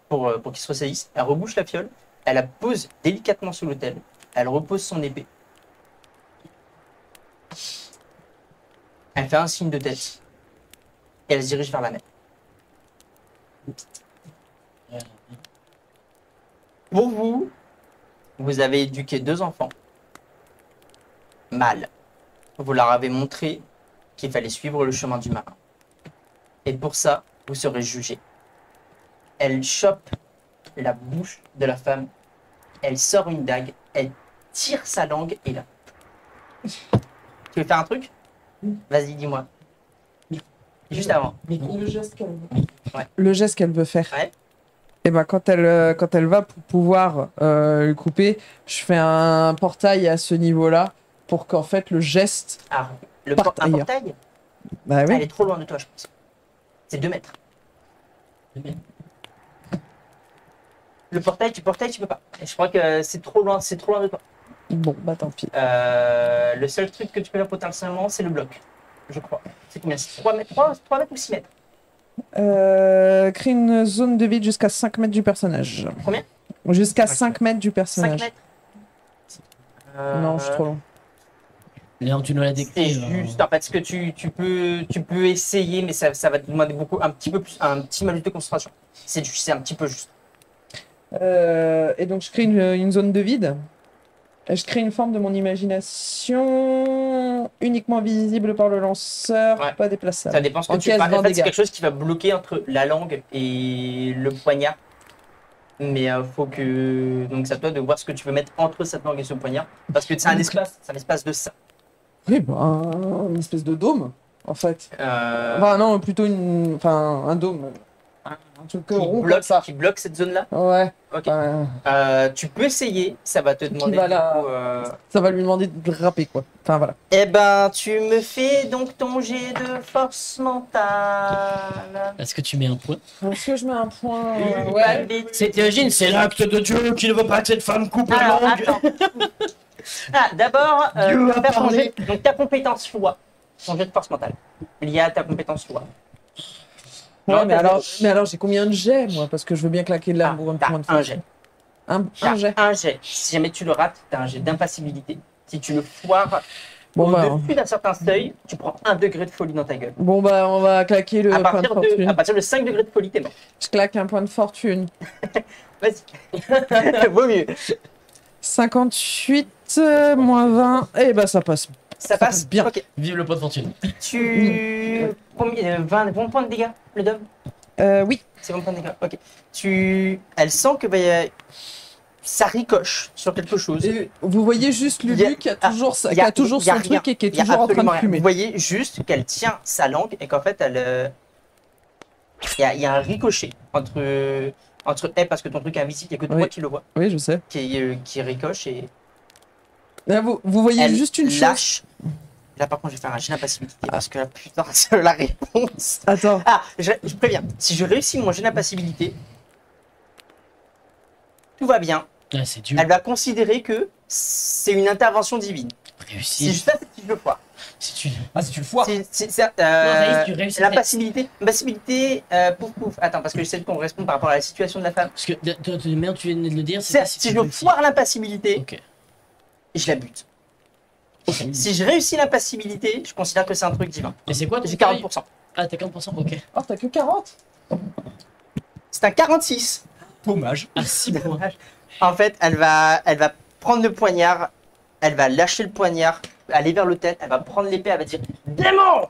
pour qu'il se ressaisisse. Elle rebouche la fiole. Elle la pose délicatement sur l'autel. Elle repose son épée. Elle fait un signe de tête. Et elle se dirige vers la mer. Pour vous, vous avez éduqué 2 enfants. Mal. Vous leur avez montré qu'il fallait suivre le chemin du marin. Et pour ça, vous serez jugé. Elle chope la bouche de la femme. Elle sort une dague. Elle tire sa langue et là. Tu veux faire un truc? Vas-y, dis-moi. Juste avant. Le geste qu'elle Ouais. Le geste qu'elle veut faire. Ouais. Et ben quand elle va pour pouvoir le couper, je fais un portail à ce niveau-là pour qu'en fait le geste. Ah, Parte un ailleurs. portail? Bah Elle oui. est trop loin de toi, je pense. C'est 2 mètres. 2 mètres. Le portail, tu peux pas. Et je crois que c'est trop loin de toi. Bon bah tant pis. Le seul truc que tu peux faire potentiellement, c'est le bloc. Je crois. C'est combien? 3 mètres, 3 mètres ou 6 mètres? Crée une zone de vide jusqu'à 5 mètres du personnage. Combien? Jusqu'à 5 5 mètres du 5 personnage. mètres? Non, je suis trop long. Léon, tu nous l'as C'est décrit. juste, en fait, ce que tu peux essayer, mais ça va te demander un petit malus de concentration. C'est un petit peu juste. Et donc je crée une zone de vide. Je crée une forme de mon imagination uniquement visible par le lanceur, Ouais. pas déplaçable. Ça dépend ce que tu Encaisse fais. En 20 fait, c'est dégâts. quelque chose qui va bloquer entre la langue et le poignard. Mais faut que. Donc, c'est à toi de voir ce que tu veux mettre entre cette langue et ce poignard. Parce que c'est un espace de ça. Oui, bah, une espèce de dôme, en fait. Euh, Enfin, non, plutôt un dôme. Un truc rond comme ça. qui bloque cette zone-là. Ouais. Ok. Ouais. Tu peux essayer. Ça va te demander. va du la- coup, Ça va lui demander de rapper, quoi. Enfin, voilà. Eh ben, tu me fais donc ton jet de force mentale. Est-ce que tu mets un point? Est-ce que je mets un point Pas de bêtises. C'est Théogène, c'est l'acte de Dieu qui ne veut pas que cette femme coupe la Alors, langue. attends. D'abord, Dieu tu vas a faire ton parlé. jet. Donc, ta compétence foi. Ton jet de force mentale. Lié à ta compétence foi. Ouais, Non, mais t'as alors j'ai combien de jets, moi? Parce que je veux bien claquer de l'amour Ah, un t'as point de un force. jet. Un jet. Un jet. Si jamais tu le rates, tu as un jet d'impassibilité. Si tu le foires Bon, bah, au-dessus d'un certain seuil, tu prends 1 degré de folie dans ta gueule. on va claquer le À point de partir, fortune. à partir de 5 degrés de folie, t'es mort. Je claque un point de fortune. Vas-y. Vaut mieux. 58 moins 20. Eh ben, ça passe. Ça passe bien. Ok. Vive le point de fortune. Tu. Combien 20 points de dégâts, le dôme? Oui. C'est 20 points de dégâts. Ok. Elle sent que ça ricoche sur quelque chose. Et vous voyez juste Il y a- Lulu qui a toujours, Il y a son rien. truc et qui est Il y a toujours en train absolument de rien. fumer. Vous voyez juste qu'elle tient sa langue et qu'en fait, il y a un ricochet entre elle, parce que ton truc est invisible, il n'y a que toi Oui. qui le vois, Oui, je sais. qui ricoche et Là, vous voyez elle juste une chose. lâche. Là, par contre, je vais faire un jet d'impassibilité parce que là, putain, c'est la réponse. Attends. Ah, je préviens, si je réussis mon jet d'impassibilité, tout va bien. Ah, c'est dur. Elle va considérer que c'est une intervention divine. Si Réussi. je fais, si je le foire. Si tu. Ah, si tu le foires. tu réussis. L'impassibilité, pouf pouf. Attends, parce que j'essaie de correspondre par rapport à la situation de la femme. Parce que merde, tu viens de le dire. Certes, si je foire l'impassibilité, Ok. je la bute. Si je réussis l'impassibilité, je considère que c'est un truc divin. Et c'est quoi ton J'ai taille 40%. Ah, t'as 40%. Ok. Oh, t'as que 40? C'est un 46. Dommage. Ah, 6 points. En fait, elle va prendre le poignard, elle va lâcher le poignard, aller vers l'autel, elle va prendre l'épée, elle va dire démon.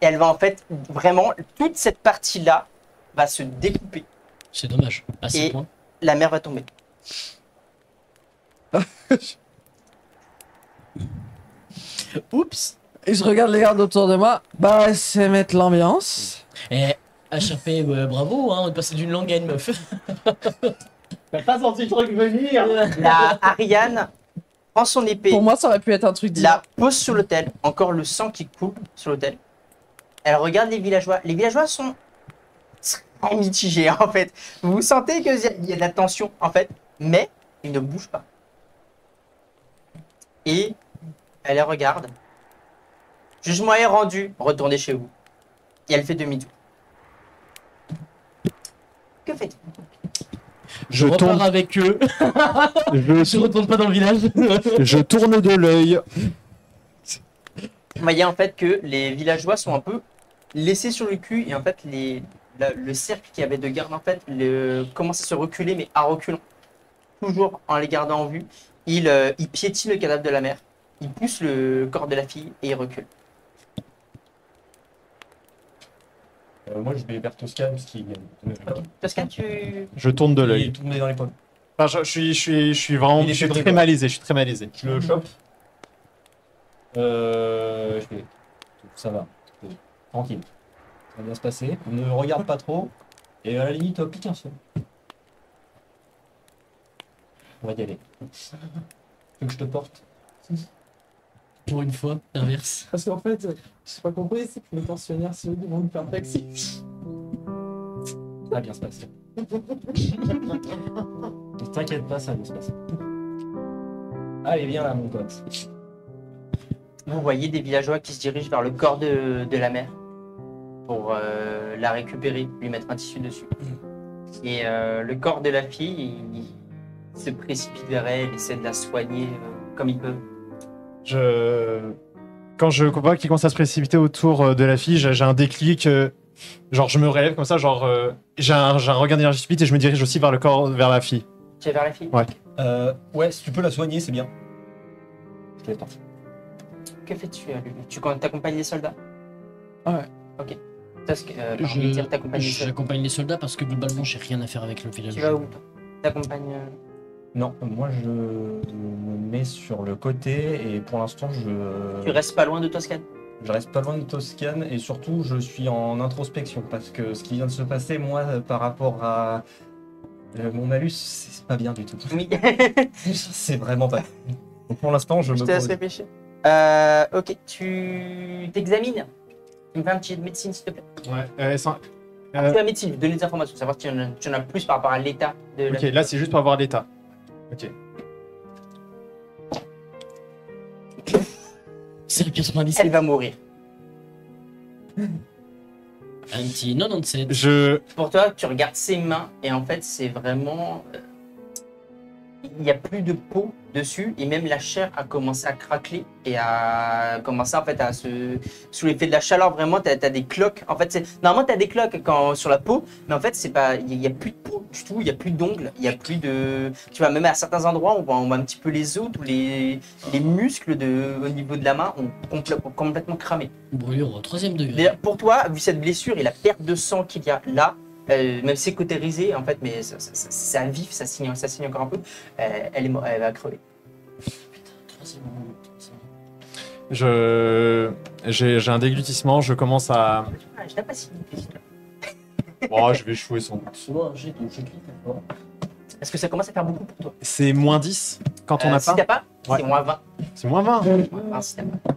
Et elle va en fait, vraiment, toute cette partie-là va se découper. C'est dommage. À ce Et- point. La mer va tomber. Oups. Et je regarde les gardes autour de moi. Bah, c'est mettre l'ambiance. Eh, HRP, bravo, hein, on est passé d'une langue à une meuf. T'as pas senti le truc venir? La Ariane prend son épée, Pour moi, ça aurait pu être un truc la pose sur l'autel, encore le sang qui coule sur l'autel. Elle regarde les villageois. Les villageois sont très mitigés en fait. Vous sentez qu'il y a de la tension en fait, mais ils ne bougent pas. Et elle les regarde. Jugement est rendu, retournez chez vous. Et elle fait demi-tour. Que faites-vous? Je Je repars tourne, avec eux. Je retourne pas dans le village. je tourne de l'œil. Vous voyez en fait que les villageois sont un peu laissés sur le cul et en fait le cercle qu'il y avait de garde en fait commence à se reculer mais à reculons. Toujours en les gardant en vue. Il piétine le cadavre de la mère. Il pousse le corps de la fille et il recule. Moi, je vais vers Toscane parce qu'il Toscan, tu... Je tourne de il l'œil. est tourné dans les pommes. Enfin, je suis vraiment, Il est je suis fébrile, très quoi. malaisé, je suis très malaisé. Je le chope. Je fais. Ça va. Tranquille. Ça va bien se passer. Ne regarde pas trop. Et à la limite, pique un seul. On va y aller. Tu veux que je te porte? Pour une fois, l'inverse. Parce qu'en fait, j'ai pas compris, c'est que les pensionnaires, c'est eux qui vont me faire taxi. Ça va bien se passer. Ne t'inquiète pas, ça va bien se passer. Allez, viens là, mon pote. Vous voyez des villageois qui se dirigent vers le corps de la mère pour la récupérer, lui mettre un tissu dessus. Et le corps de la fille, il se précipite vers elle, essaie de la soigner comme il peut. Quand je vois qu'il commence à se précipiter autour de la fille, j'ai un déclic. Genre, je me relève comme ça, genre, j'ai un regard d'énergie stupide et je me dirige aussi vers le corps, vers la fille. Tu es vers la fille? Ouais. Ouais, si tu peux la soigner, c'est bien. Je te laisse partir. Que fais-tu, Lulu? Tu t'accompagnes les soldats? Ouais. Ok. T'accompagnes les soldats. J'accompagne les soldats parce que globalement, j'ai rien à faire avec le village. Tu vas où, toi? T'accompagnes... Non, moi je me mets sur le côté et pour l'instant Tu restes pas loin de Toscane? je reste pas loin de Toscane et surtout je suis en introspection parce que ce qui vient de se passer, moi, par rapport à mon malus, c'est pas bien du tout. Oui. C'est vraiment pas bien. Donc pour l'instant, je Je me te laisse pose. réfléchir. Ok, tu t'examines. Tu me fais un petit jet de médecine, s'il te plaît. Ouais, Tu la médecine, donner des informations, savoir si tu en as plus par rapport à l'état de la ok, là, c'est juste pour avoir l'état. Ok. C'est le pire 90. Elle va mourir. Un petit 97. Pour toi, tu regardes ses mains et en fait, c'est vraiment. Il n'y a plus de peau dessus et même la chair a commencé à craqueler et a commencé en fait à se. Sous l'effet de la chaleur, vraiment, tu as des cloques. En fait, normalement, tu as des cloques sur la peau, mais en fait, c'est pas. Il n'y a plus de peau du tout, il n'y a plus d'ongles, il n'y a plus de. Tu vois, même à certains endroits, on voit un petit peu les os, tous les muscles au niveau de la main ont complètement cramé. Brûlure au 3ème degré. Déjà, pour toi, vu cette blessure et la perte de sang qu'il y a là, même si c'est cautérisé en fait, mais ça vif, ça signe encore un peu, elle va crever. J'ai un déglutissement, je commence à. Ah, je n'ai pas si vite. Oh, je vais échouer sans doute. Est-ce que ça commence à faire beaucoup pour toi? C'est moins 10 quand on n'a Si pas. t'as pas, Ouais. c'est moins 20. C'est moins 20. Moins 20 si t'as pas.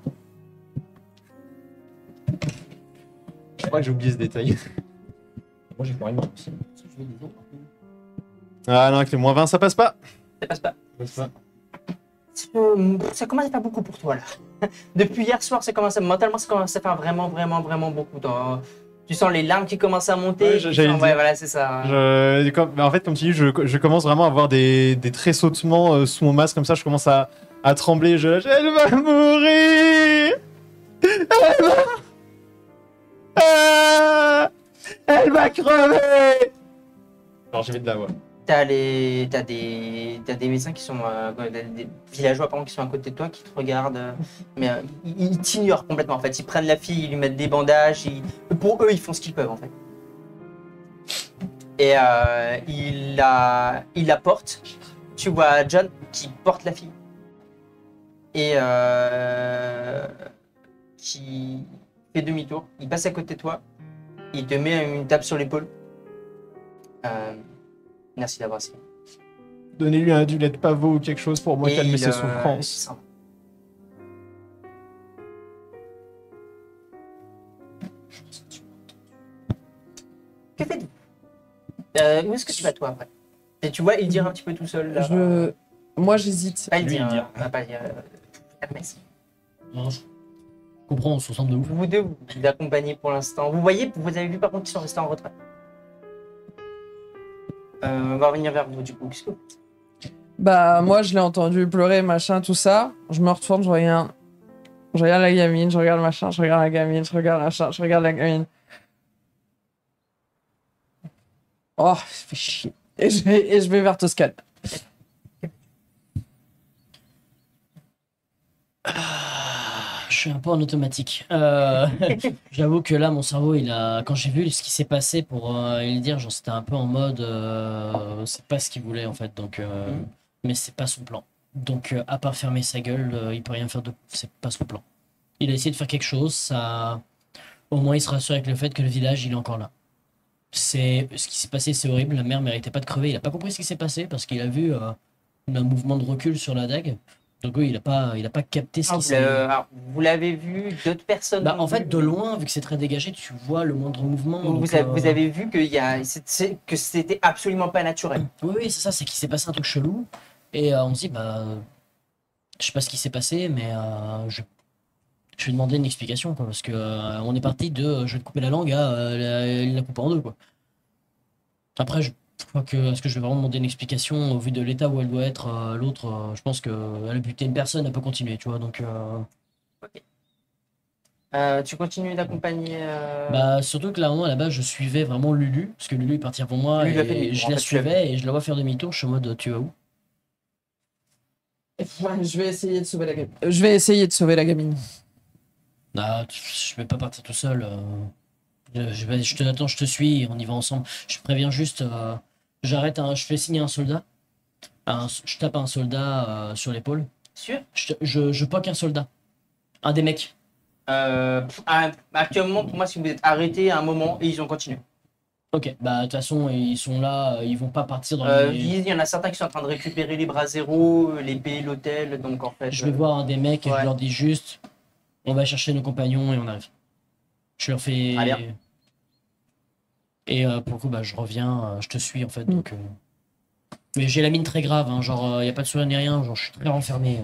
Je crois que j'ai oublié ce détail. Moi j'ai plus rien aussi. Ah non, avec les moins 20, ça passe pas. Ça passe pas. Ça commence à faire beaucoup pour toi là. Depuis hier soir, mentalement, ça commence à faire vraiment beaucoup. Tu sens les larmes qui commencent à monter. Ouais, tu j'allais sens- le ouais, dire. voilà, c'est ça. En fait, comme tu dis, je commence vraiment à avoir des tressautements sous mon masque, comme ça, je commence à trembler. Elle va mourir. Elle va crever. Alors, j'y vais de la voix. t'as des médecins qui sont, des villageois pardon, qui sont à côté de toi, qui te regardent, mais ils t'ignorent complètement en fait. Ils prennent la fille, ils lui mettent des bandages, pour eux ils font ce qu'ils peuvent en fait. Et il la porte. Tu vois John qui porte la fille et qui fait demi-tour. Il passe à côté de toi, il te met une tape sur l'épaule. Merci d'avoir essayé. Donnez-lui un du lait de pavot ou quelque chose pour moi Et calmer il, ses souffrances. il s'en va. Que faites-vous où est-ce que tu vas toi après? Et tu vois, il dit un petit peu tout seul. Là, Moi, j'hésite. Pas il Lui, dit, il dit. on va pas dire. Hermès. Non, je comprends, on se ressemble de ouf. Vous deux, vous accompagnez pour l'instant. Vous voyez, vous avez vu par contre qu'ils sont restés en retrait. On va revenir vers vous du coup. Qu'est-ce que Bah, moi, je l'ai entendu pleurer, machin, tout ça. Je me retourne, je regarde. Je regarde la gamine, je regarde machin, je regarde la gamine, je regarde machin, je regarde la gamine. Oh, ça fait chier. Et je vais vers Toscane. Je suis un peu en automatique. J'avoue que là, mon cerveau, quand j'ai vu ce qui s'est passé pour lui dire, genre, c'était un peu en mode, c'est pas ce qu'il voulait en fait, donc, mais c'est pas son plan. Donc, à part fermer sa gueule, il peut rien faire de, c'est pas son plan. Il a essayé de faire quelque chose, ça, au moins, il se rassure avec le fait que le village, il est encore là. C'est ce qui s'est passé, c'est horrible. La mère méritait pas de crever. Il a pas compris ce qui s'est passé parce qu'il a vu un mouvement de recul sur la dague. Donc oui, il a pas capté ce qui s'est. vous l'avez vu, d'autres personnes. Bah, l'ont en fait, vu. de loin, vu que c'est très dégagé, tu vois le moindre mouvement. Vous, donc, vous avez vu que c'était absolument pas naturel. Oui, oui, c'est ça, c'est qu'il s'est passé un truc chelou. Et on se dit, bah, je sais pas ce qui s'est passé, mais je vais demander une explication, quoi, parce que on est parti de je vais te couper la langue à la couper en deux, quoi. Après, je crois que est-ce que je vais vraiment demander une explication au vu de l'état où elle doit être, l'autre, je pense qu'elle a buté une personne, elle peut continuer, tu vois, donc. Tu continues d'accompagner. Bah, surtout que là, vraiment, à la base, je suivais vraiment Lulu, parce que Lulu est parti avant moi, Lulu a fait et demi-tour, je en la fait, tu l'as suivais, et je la vois faire demi-tour, je suis en mode, tu vas où? Je vais essayer de sauver la gamine. Je vais essayer de sauver la gamine. Ah, je vais pas partir tout seul. Je te attends, je te suis, on y va ensemble. Je préviens juste, je fais signer un soldat. Je tape un soldat sur l'épaule. Sûr. Je poque un soldat. Un des mecs. Actuellement, pour moi, si vous êtes arrêté à un moment et ils ont continué. Ok, bah de toute façon, ils sont là, ils vont pas partir dans les... Il y en a certains qui sont en train de récupérer les bras zéro, l'épée, l'hôtel, donc en fait. Je vais voir un des mecs et ouais. je leur dis juste, on va chercher nos compagnons et on arrive. Je leur fais... Très bien. Et pour le coup, bah, je reviens, je te suis en fait, donc... Mais j'ai la mine très grave, hein, genre, y a pas de sourire ni rien, genre, je suis très renfermé.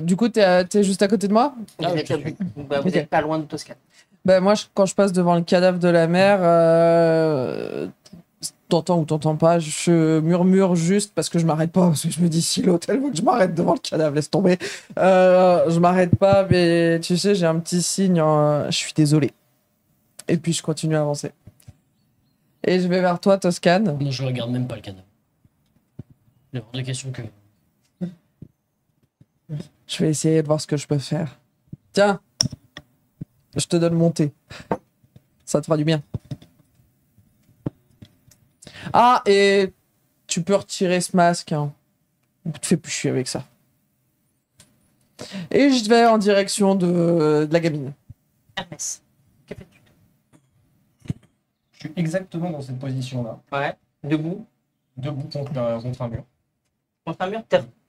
Du coup, t'es juste à côté de moi? Vous Ah, êtes, je te suis. vous Ok. êtes pas loin de Toscane. Bah, moi, quand je passe devant le cadavre de la mère, t'entends ou t'entends pas, je murmure juste parce que je m'arrête pas, parce que je me dis si l'hôtel veut que je m'arrête devant le cadavre, laisse tomber. Je m'arrête pas, mais tu sais, j'ai un petit signe, je suis désolé. Et puis je continue à avancer. Et je vais vers toi, Toscane. Non, je regarde même pas le cadavre. Il y a hors de question que... Je vais essayer de voir ce que je peux faire. Tiens, je te donne mon thé. Ça te fera du bien. Ah, et tu peux retirer ce masque. Hein. Te fais plus chier avec ça. Et je vais en direction de la gamine. Hermès, que fais-tu? Je suis exactement dans cette position-là, Ouais, debout, debout contre un mur. contre un mur,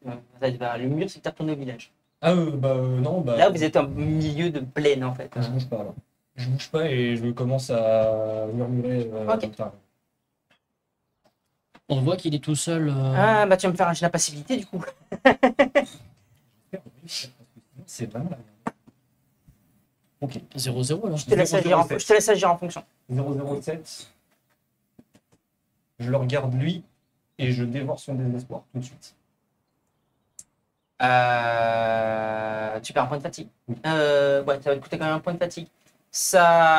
le mur c'est que t'as retourné au village. Ah non, bah... Là, vous êtes en milieu de plaine en fait. Je bouge pas, là. Je bouge pas et je commence à murmurer. Ok. putain. On voit qu'il est tout seul. Ah, bah tu vas me faire un jet d'impassibilité du coup. C'est vraiment la merde. Ok. 0-0 là. Je te laisse agir en fonction. 007. Je le regarde lui et je dévore son désespoir tout de suite. Tu perds un point de fatigue. Ouais, ça va te coûter quand même un point de fatigue. Ça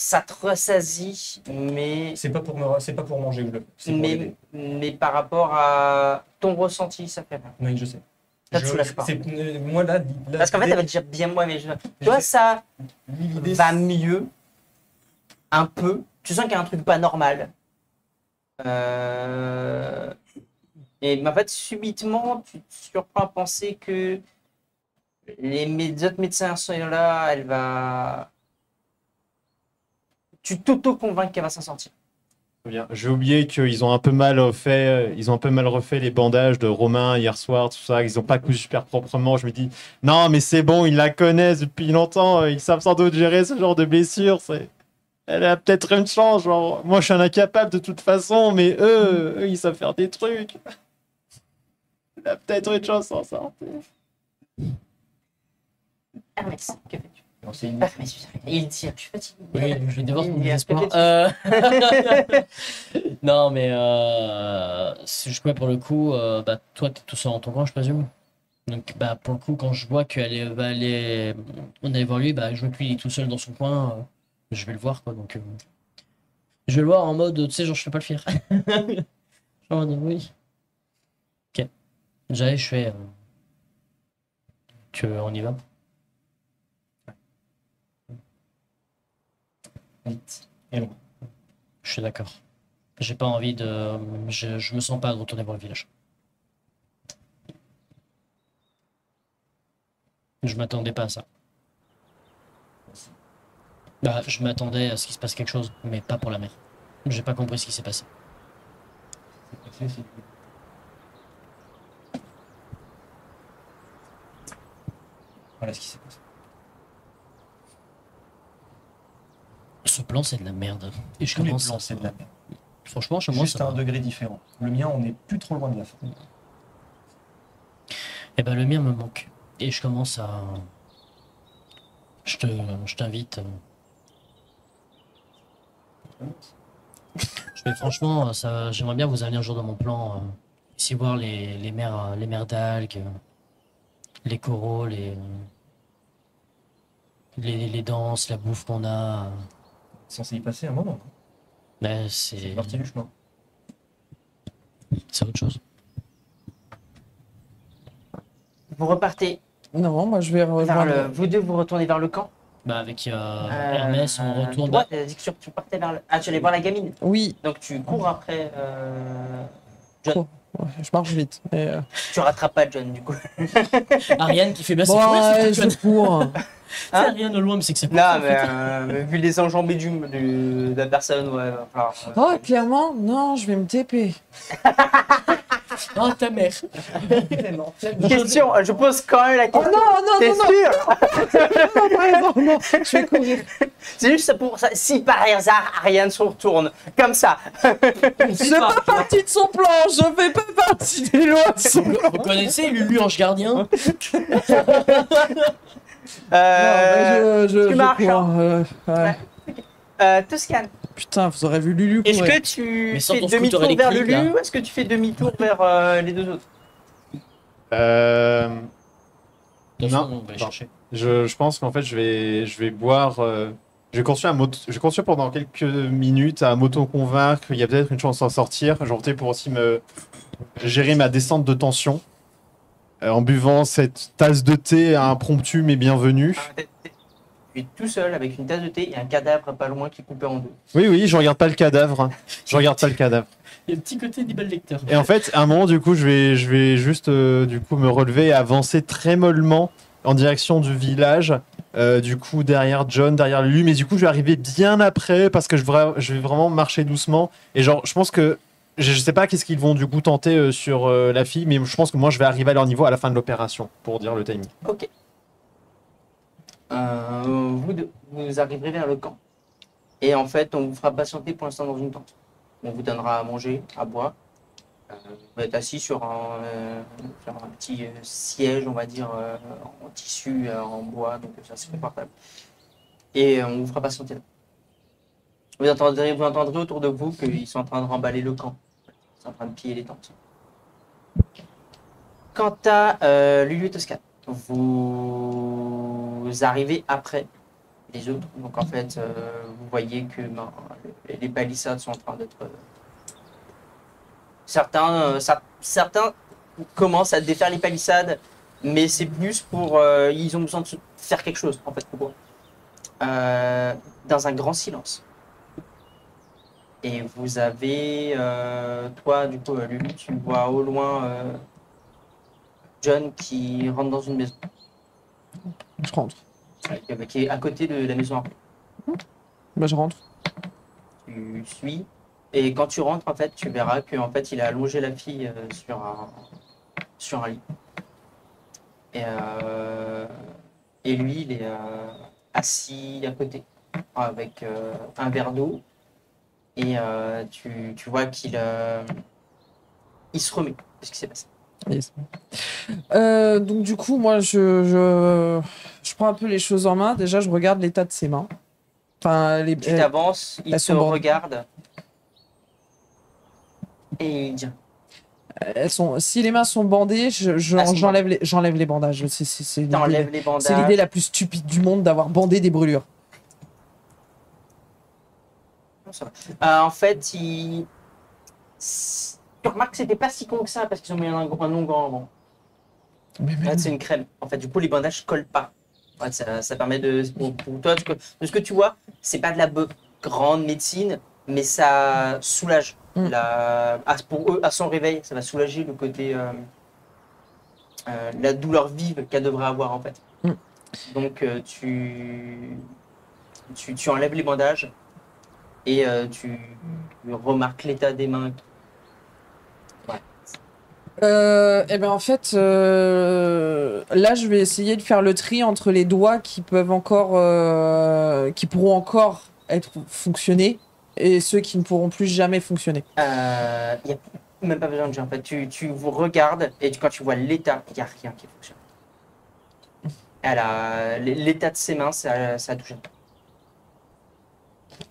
Ça te ressasie, mais, C'est pas pour manger ou c'est pour aider. mais par rapport à ton ressenti, ça fait mal. Oui, je sais. Ça te soulage pas. Moi là, Parce qu'en fait, t'avais déjà bien moins, mais toi, ça l'idée, va mieux, un peu. Tu sens qu'il y a un truc pas normal. Et en fait, subitement, tu te surprends à penser que les autres médecins sont là, elle va. Tu t'auto-convaincs qu'elle va s'en sortir. Bien. J'ai oublié qu'ils ont un peu mal refait les bandages de Romain hier soir, tout ça. Ils ont pas cousu super proprement. Je me dis, non, mais c'est bon, ils la connaissent depuis longtemps. Ils savent sans doute gérer ce genre de blessure. Elle a peut-être une chance. Genre, moi, je suis un incapable de toute façon, mais eux, ils savent faire des trucs. Elle a peut-être une chance sans sortir. Hermès, que fais-tu? non, c'est une- Hermès, il tire, je suis fatigué. Oui, je vais devoir mon Il y a désespoir. Non, mais c'est juste quoi pour le coup, bah, toi, t'es tout seul dans ton coin, je présume. Donc, bah, pour le coup, quand je vois on allait voir lui, bah, je vois que lui, il est tout seul dans son coin, je vais le voir, quoi. Donc, je vais le voir en mode, tu sais, genre, je fais pas le fier. En mode, oui. Ok. J'allais, je fais. On y va. Vite et loin. Je suis d'accord. J'ai pas envie de. Je me sens pas de retourner voir le village. Je m'attendais pas à ça. Bah, je m'attendais à ce qu'il se passe quelque chose, mais pas pour la mer. J'ai pas compris ce qui s'est passé. Voilà ce qui s'est passé. Ce plan, c'est de la merde. Et je Tous les commence plans, à... c'est de la merde. Franchement, je commence Juste à un degré différent. Le mien, on n'est plus trop loin de la fin. Eh ben, le mien me manque. Et je commence à... Je t'invite. Franchement, j'aimerais bien vous amener un jour dans mon plan. Ici voir les mers d'algues, les coraux, les danses, la bouffe qu'on a. C'est censé y passer un moment. Mais C'est c'est parti du chemin. autre chose. Vous repartez Non, moi je vais vers rejoindre. vous deux, vous retournez vers le camp. Bah avec Hermès, on retourne. Toi, t'as dit que tu partais vers le... Ah, tu allais voir la gamine. Oui, Donc tu cours après. ouais, je marche vite. Mais, Tu rattrapes pas John, du coup. Ariane qui fait bien, c'est bon, quoi ouais, c'est je cours. Ariane au loin, mais c'est que c'est Non, mais vu les enjambées de la personne, ouais. va falloir, Oh, clairement, non, je vais me TP. Oh, ta mère. Question, je pose quand même la Oh question. non, non, T'es non, non, sûr? non, par exemple, non, je vais courir. C'est juste ça pour ça. Si par hasard Ariane se retourne comme ça. C'est pas partie de son plan, je fais pas partie des lois de son plan. Vous connaissez Lulu Ange Gardien? Non, mais tu marches, cours, ouais. Toscane, Putain, vous aurez vu Lulu est-ce courir. que tu Mais sans fais ton demi-tour scooter vers électrique, Lulu là. ou est-ce que tu fais demi-tour vers les deux autres? De toute façon, on va les non. chercher. Je pense qu'en fait, je vais boire. Je vais continuer pendant quelques minutes à m'auto-convaincre qu'il y a peut-être une chance d'en sortir. Genre, peut-être pour aussi me gérer ma descente de tension en buvant cette tasse de thé impromptu mais bienvenue. Tu es tout seul avec une tasse de thé et un cadavre pas loin qui est coupé en deux. Oui, oui, je regarde pas le cadavre. Je regarde pas le cadavre. Il y a un petit côté d'Ibal Lecter. Et en fait, à un moment, du coup, je vais juste du coup me relever et avancer très mollement en direction du village. Du coup, derrière John, derrière lui. Mais du coup, je vais arriver bien après parce que je vais vraiment marcher doucement. Et genre, je pense que je sais pas qu'est-ce qu'ils vont du coup tenter sur la fille, mais je pense que moi, je vais arriver à leur niveau à la fin de l'opération pour dire le timing. Ok. Vous arriverez vers le camp. Et en fait, on vous fera patienter pour l'instant dans une tente. On vous donnera à manger, à boire. Vous êtes assis sur un petit siège, on va dire, en tissu, en bois, donc c'est assez confortable. Et on vous fera patienter là. Vous entendrez autour de vous qu'ils sont en train de remballer le camp. Ils sont en train de piller les tentes. Quant à Lulu et Toscane, vous arrivez après les autres. Donc en fait, vous voyez que les palissades sont en train d'être... certains commencent à défaire les palissades, mais c'est plus pour... ils ont besoin de faire quelque chose, en fait, pour eux. Dans un grand silence. Et vous avez... toi, du coup, Lulu, tu vois au loin John qui rentre dans une maison. Je rentre. Qui est à côté de la maison. Bah, je rentre. Tu suis. Et quand tu rentres, en fait, tu verras qu'en fait, il a allongé la fille sur un lit. Et lui, il est assis à côté avec un verre d'eau. Et tu vois qu'il il se remet de ce qui s'est passé. Yes. Donc du coup, moi, je prends un peu les choses en main. Déjà, je regarde l'état de ses mains. Enfin, Tu t'avances, il elles te sont bonnes. regarde. Et il dit elles sont. Si les mains sont bandées, j'enlève les bandages. t'enlèves les C'est bandages. l'idée la plus stupide du monde d'avoir bandé des brûlures. Non, ça va. En fait, tu remarques que c'était pas si con que ça parce qu'ils ont mis un onguent avant. Mais En fait, c'est une crème. En fait, du coup, les bandages collent pas. En fait, ça permet pour toi, de ce que tu vois, c'est pas de la grande médecine, mais ça soulage. Mm. Pour eux, à son réveil, ça va soulager le côté, la douleur vive qu'elle devrait avoir en fait. Mm. Donc, tu enlèves les bandages et tu remarques l'état des mains. Eh ben en fait, là, je vais essayer de faire le tri entre les doigts qui peuvent encore, qui pourront encore être fonctionnés et ceux qui ne pourront plus jamais fonctionner. Il n'y a même pas besoin de jeu en fait. Tu vous regardes et quand tu vois l'état, il n'y a rien qui fonctionne. L'état de ses mains, ça a touché.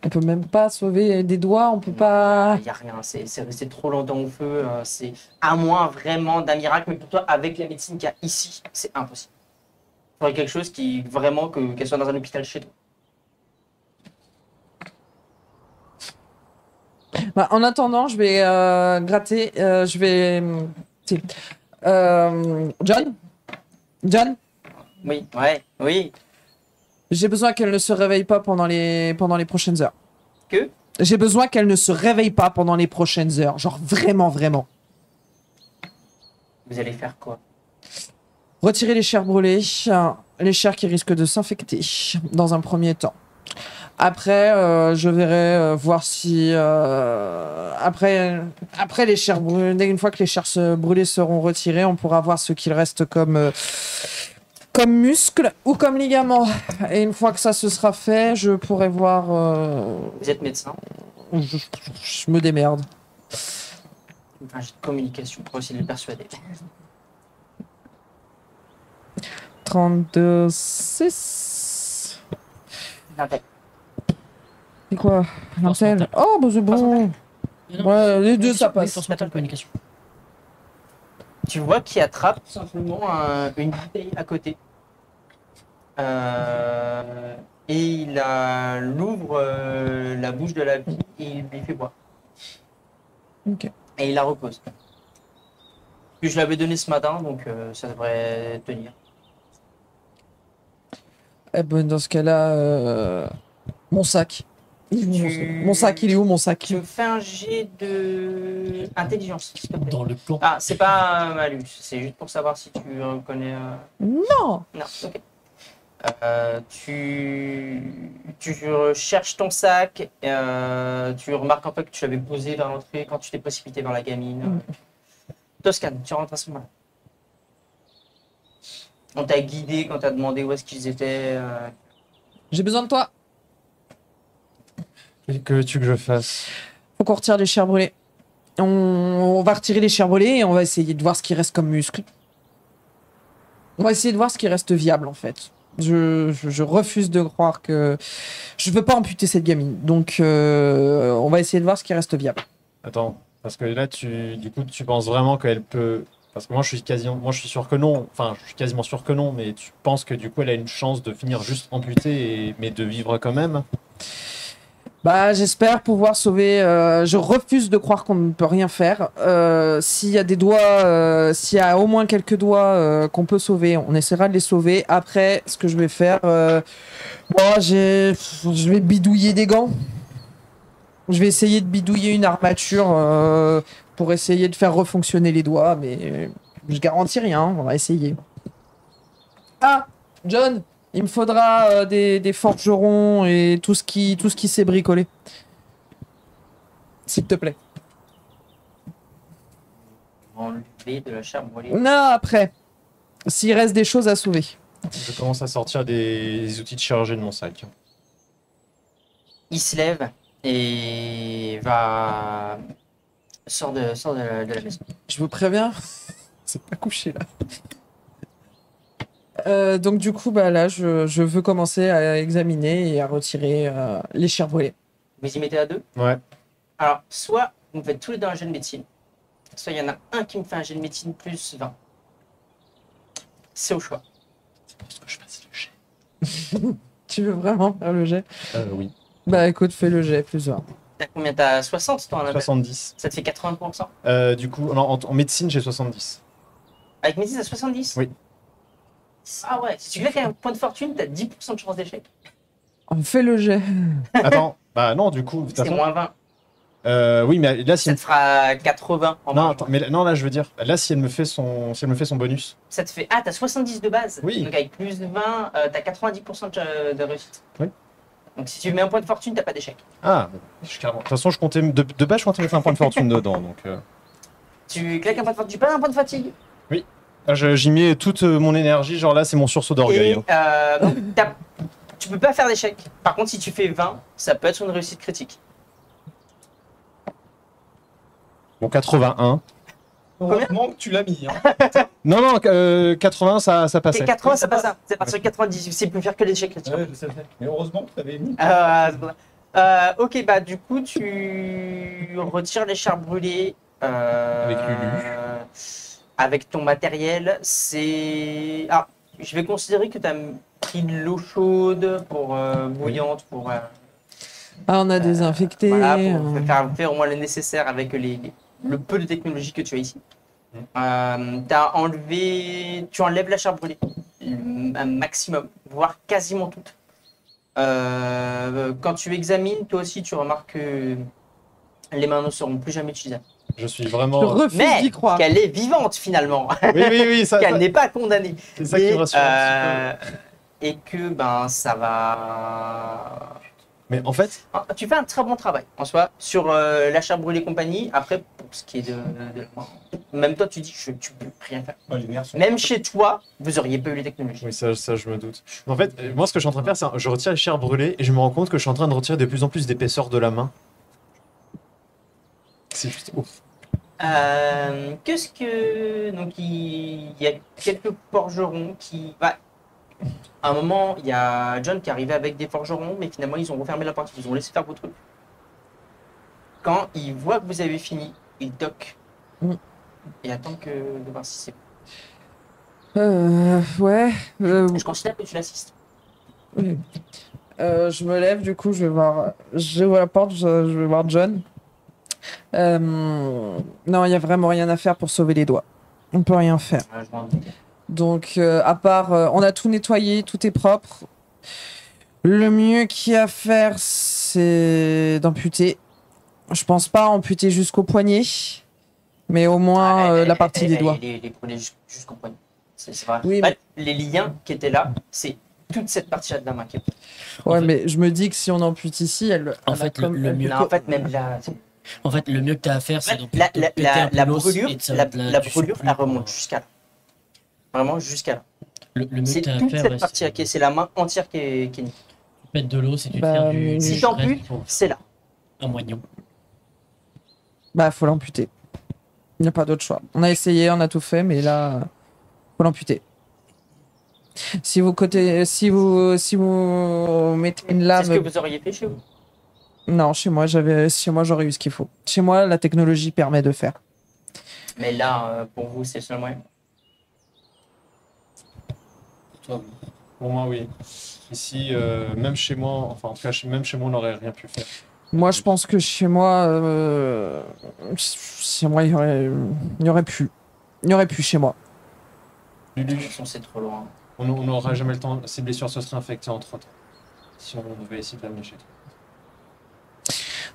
On peut même pas sauver des doigts, on peut pas. Il n'y a rien, c'est resté trop longtemps au feu. C'est à moins vraiment d'un miracle, mais pour toi, avec la médecine qu'il y a ici, c'est impossible. Il faudrait quelque chose qui vraiment qu'elle soit dans un hôpital chez toi. Bah, en attendant, je vais gratter. Je vais. Si. John, Oui, ouais, oui. j'ai besoin qu'elle ne se réveille pas pendant les prochaines heures. Que J'ai besoin qu'elle ne se réveille pas pendant les prochaines heures. Genre vraiment, vraiment. Vous allez faire quoi? Retirer les chairs brûlées, les chairs qui risquent de s'infecter dans un premier temps. Après, je verrai voir si après les chairs brûlées, une fois que les chairs brûlées seront retirées, on pourra voir ce qu'il reste comme muscle ou comme ligament. Et une fois que ça se sera fait, je pourrai voir. Vous êtes médecin? Je me démerde. Enfin, j'ai de communication pour essayer de les persuader. 32, 6. C'est quoi? Force Marcel? mentale. Oh, bah c'est bon. Non, Ouais, les deux ça passe. Force mentale, communication. Tu vois qu'il attrape simplement une bouteille à côté. Et il l'ouvre la bouche de la fille et il lui fait boire. Ok. Et il la repose. Puis je l'avais donné ce matin, donc ça devrait tenir. Eh ben, dans ce cas-là, mon sac. Il est où, mon sac, il est où mon sac? Tu me fais un jet de intelligence, s'il te plaît. Dans le camp. Ah, c'est pas un malus, c'est juste pour savoir si tu reconnais. Non. Non, ok. Tu cherches ton sac, tu remarques en fait que tu l'avais posé vers l'entrée quand tu t'es précipité vers la gamine. Toscane, tu rentres à ce moment-là. On t'a guidé quand t'as demandé où est-ce qu'ils étaient. J'ai besoin de toi. Que veux-tu que je fasse? Faut qu'on retire les chairs brûlées. On va retirer les chairs brûlées et on va essayer de voir ce qui reste comme muscle. On va essayer de voir ce qui reste viable en fait. Je refuse de croire que... Je veux pas amputer cette gamine. Donc on va essayer de voir ce qui reste viable. Attends, parce que là, du coup, tu penses vraiment qu'elle peut Parce que moi, je suis sûr que non. Enfin, je suis quasiment sûr que non. Mais tu penses que du coup, elle a une chance de finir juste amputée, mais de vivre quand même? Bah, j'espère pouvoir sauver. Je refuse de croire qu'on ne peut rien faire. S'il y a des doigts, s'il y a au moins quelques doigts qu'on peut sauver, on essaiera de les sauver. Après, ce que je vais faire, moi, je vais bidouiller des gants. Je vais essayer de bidouiller une armature pour essayer de faire refonctionner les doigts, mais je garantis rien. On va essayer. Ah, John. Il me faudra des forgerons et tout ce qui sait bricoler. S'il te plaît. Enlever de la chair brûlée. Non, après. S'il reste des choses à sauver. Je commence à sortir des outils de chirurgie de mon sac. Il se lève et va. Sort de la maison. Je vous préviens. C'est pas couché là. Donc du coup, bah là, je veux commencer à examiner et à retirer les chairs brûlées. Vous y mettez à deux. Ouais. Alors, soit vous me faites tous les deux un jet de médecine, soit il y en a un qui me fait un jet de médecine plus 20. C'est au choix. C'est pour ce que je fasse le jet. Tu veux vraiment faire le jet? Oui. Bah écoute, fais le jet plus 20. T'as combien? T'as 60 toi en appel? 70. Ça te fait 80%. Du coup, non, en médecine, j'ai 70. Avec médecine, t'as 70? Oui. Ah ouais, si tu fais un point de fortune, t'as 10% de chance d'échec. On fait le jet. Attends, bah non, du coup, de toute C'est façon. moins 20. Oui, mais là, si. Ça te fera 80 en Non, marge. attends, mais non, là, je veux dire, là, si elle me fait son bonus. Ça te fait. Ah, t'as 70 de base. Oui. Donc avec plus de 20, t'as 90% de réussite. Oui. Donc si tu mets un point de fortune, t'as pas d'échec. Ah, carrément. De toute façon, je comptais. De base, je comptais mettre un point de fortune dedans, donc. Tu claques un point de fortune, tu perds un point de fatigue. J'y mets toute mon énergie, genre là, c'est mon sursaut d'orgueil. Et donc, tu peux pas faire d'échec. Par contre, si tu fais 20, ça peut être une réussite critique. Bon, 81. Heureusement que tu l'as mis. Hein. Non, 80, ça passait. 80, ça passe. C'est partir de 90. C'est plus faire que l'échec critique. Ouais, je sais. Mais heureusement que tu avais mis. C'est pour ça. Ok, bah du coup, tu retires les chars brûlés. Avec Lulu. Avec ton matériel, c'est. Ah, je vais considérer que tu as pris de l'eau chaude pour bouillante pour. Ah, on a désinfecté. Voilà, pour faire au moins le nécessaire avec le peu de technologie que tu as ici. Tu enlèves la chair brûlée, un maximum, voire quasiment toute. Quand tu examines, toi aussi, tu remarques que les mains ne seront plus jamais utilisables. Je suis Je vraiment. refuse Mais d'y croire. qu'elle est vivante finalement, Oui, qu'elle n'est pas condamnée. c'est ça qui me rassure un petit Et que ben ça va. peu. Mais en fait, Tu fais un très bon travail en soi sur la chair brûlée compagnie. Après, pour ce qui est même toi, tu dis que tu peux rien faire. Oh, les nerfs sont- Même chez toi, vous auriez pas eu les technologies. oui, ça, je me doute. En fait, moi, ce que je suis en train de faire, c'est je retire les chairs brûlées et je me rends compte que je suis en train de retirer de plus en plus d'épaisseur de la main. C'est juste ouf. Qu'est-ce que. Donc, il y a quelques forgerons qui. Bah, à un moment, il y a John qui arrivait avec des forgerons, mais finalement, ils ont refermé la porte, ils ont laissé faire vos trucs. Quand il voit que vous avez fini, il toque Mm. et attend de voir si c'est. Ouais. Je considère que tu l'assistes. Oui. Je me lève, du coup, je vais voir la porte, je vais voir John. Non, il y a vraiment rien à faire pour sauver les doigts. On peut rien faire. Je m'en doute. Donc, à part, on a tout nettoyé, tout est propre. Le mieux qu'il y a à faire, c'est d'amputer. Je pense pas amputer jusqu'au poignet, mais au moins la partie des doigts. Les poignets jusqu'au poignet. C'est vrai. Oui, Bah, mais- les liens qui étaient là, c'est toute cette partie-là de la main qui est. Ouais, En fait- mais je me dis que si on ampute ici, elle. En elle a fait, comme- le elle- mieux- Non, en fait, même là. En fait, le mieux que tu as à faire, c'est La, de la, péter la, un peu la l'os brûlure, et de ça- la de brûlure, du elle surplus remonte pour- jusqu'à là. Vraiment jusqu'à là. Le mieux C'est que tu as à toute faire, cette ouais, partie-là, c'est la main entière qui est niquée. tu pètes de l'os et tu te Bah, tires du Si du t'amputes, reste pour c'est là. un moignon. Bah, faut l'amputer. Il n'y a pas d'autre choix. On a essayé, on a tout fait, mais là, faut l'amputer. Si vous mettez une C'est lame. ce que vous auriez fait chez vous. Non, chez moi, j'aurais eu ce qu'il faut. Chez moi, la technologie permet de faire. Mais là, pour vous, c'est le seul moyen. Toi, Pour moi, oui. Ici, même chez moi, enfin, en tout cas, même chez moi, on n'aurait rien pu faire. Moi, je pense que chez moi, chez moi, il y aurait pu. Il y aurait pu chez moi. De toute Lulu, façon, c'est trop loin. on n'aura jamais le temps. Ses blessures se seraient infectées entre temps. Si on devait essayer de l'amener chez toi.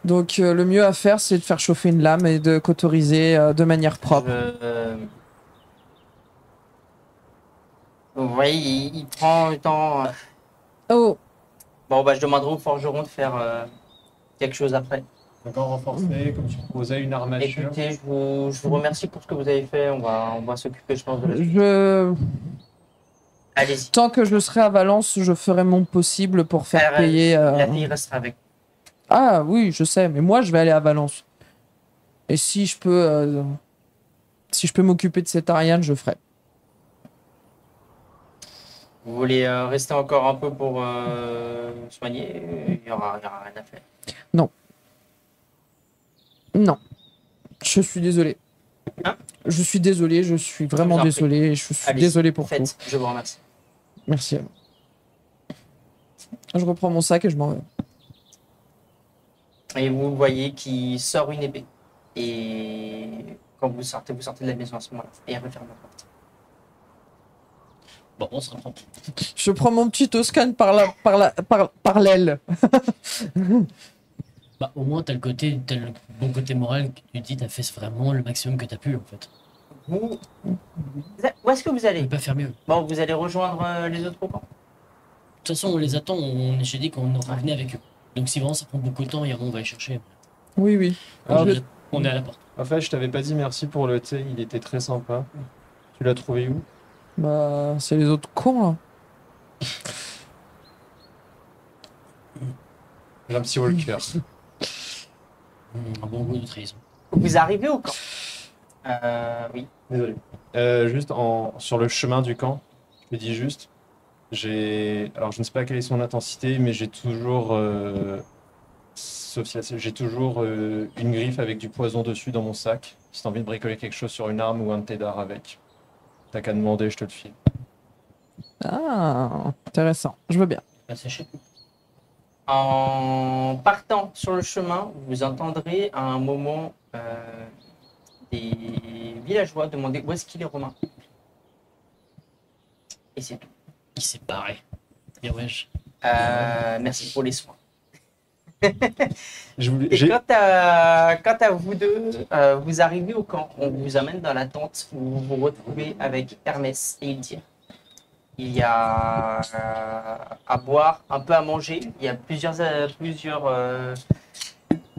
Donc, le mieux à faire, c'est de faire chauffer une lame et de cauteriser de manière propre. Vous voyez, il prend le temps. Oh, Bon, bah, je demanderai au forgeron de faire quelque chose après. D'accord, renforcé, comme tu proposais, une armature. Écoutez, je vous remercie pour ce que vous avez fait. On va s'occuper, je pense, de la suite. je... Allez-y. Tant que je serai à Valence, je ferai mon possible pour faire Elle- payer... La fille restera avec. Ah oui, je sais, mais moi, je vais aller à Valence. Et si je peux m'occuper de cette Ariane, je ferai. Vous voulez rester encore un peu pour soigner? Il y aura rien à faire. Non. Je suis désolé. Hein? Je suis désolé, je suis vraiment vous en prie. désolé. Je suis Allez-y, désolé pour tout. faites. Je vous remercie. Merci à vous. Je reprends mon sac et je m'en vais. Et vous voyez qu'il sort une épée. Et quand vous sortez de la maison à ce moment-là. Et elle referme la porte. bon, on se reprend. Je prends mon petit Toscane par l'aile. Bah, au moins, t'as le bon côté moral que tu dis, t'as fait vraiment le maximum que t'as pu, en fait. Où est-ce que vous Tu allez? peux pas faire mieux. De Bon, vous allez rejoindre les autres au camp. toute façon, on les attend, j'ai dit qu'on revenait avec eux. Donc, si vraiment ça prend beaucoup de temps, on va les chercher. Oui, oui. Ah, On est à la porte. En fait, je t'avais pas dit merci pour le thé, il était très sympa. Tu l'as trouvé où? Bah, c'est les autres cons, là. J'ai un petit Walker. Un bon goût de trahison. Vous arrivez au camp. Oui. Désolé. Juste sur le chemin du camp, je me dis juste, alors je ne sais pas quelle est son intensité, mais j'ai toujours, j'ai toujours une griffe avec du poison dessus dans mon sac. Si t'as envie de bricoler quelque chose sur une arme ou un de tes dards avec, t'as qu'à demander, je te le file. Ah, intéressant. Je veux bien. Pas séché. En partant sur le chemin, vous entendrez à un moment des villageois demander où est-ce qu'il est Romain. Et c'est tout. Il s'est barré. Bien wesh. Merci pour les soins. Je voulais- Et j'ai- quant à vous deux, vous arrivez au camp. On vous amène dans la tente où vous vous retrouvez avec Hermès et Ildir. Il y a à boire, un peu à manger. Il y a plusieurs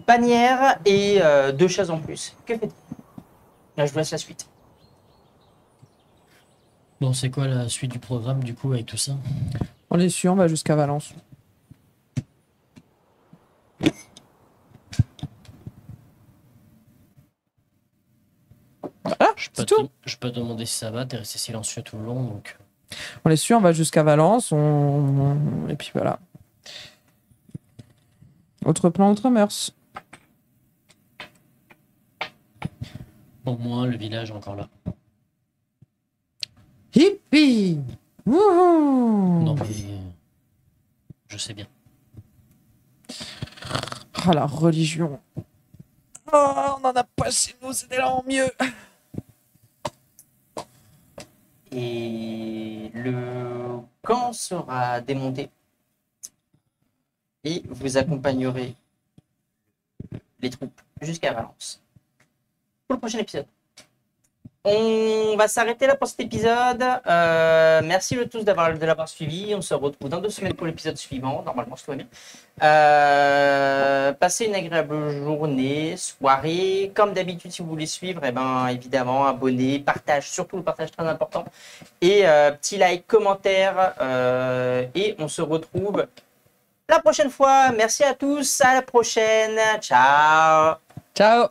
panières et 2 chaises en plus. Que faites-vous? Là, je vous laisse la suite. Bon, c'est quoi la suite du programme, du coup, avec tout ça? On est sûr, on va jusqu'à Valence. Voilà, c'est tout. Je peux te demander si ça va, t'es resté silencieux tout le long, donc... On est sûr, on va jusqu'à Valence. Et puis voilà. Autre plan, autre mœurs. Au moins, le village est encore là. Hippie! Wouhou! Non, mais... je sais bien. Ah, la religion. Oh, on en a pas chez nous, c'était là en mieux. Et le camp sera démonté. Et vous accompagnerez les troupes jusqu'à Valence. Pour le prochain épisode. On va s'arrêter là pour cet épisode. Merci à tous de l'avoir suivi. On se retrouve dans 2 semaines pour l'épisode suivant. Normalement, tout va bien. Passez une agréable journée, soirée. Comme d'habitude, si vous voulez suivre, eh ben, évidemment, abonnez, partage, surtout le partage très important. Et petit like, commentaire. Et on se retrouve la prochaine fois. Merci à tous. À la prochaine. Ciao. Ciao!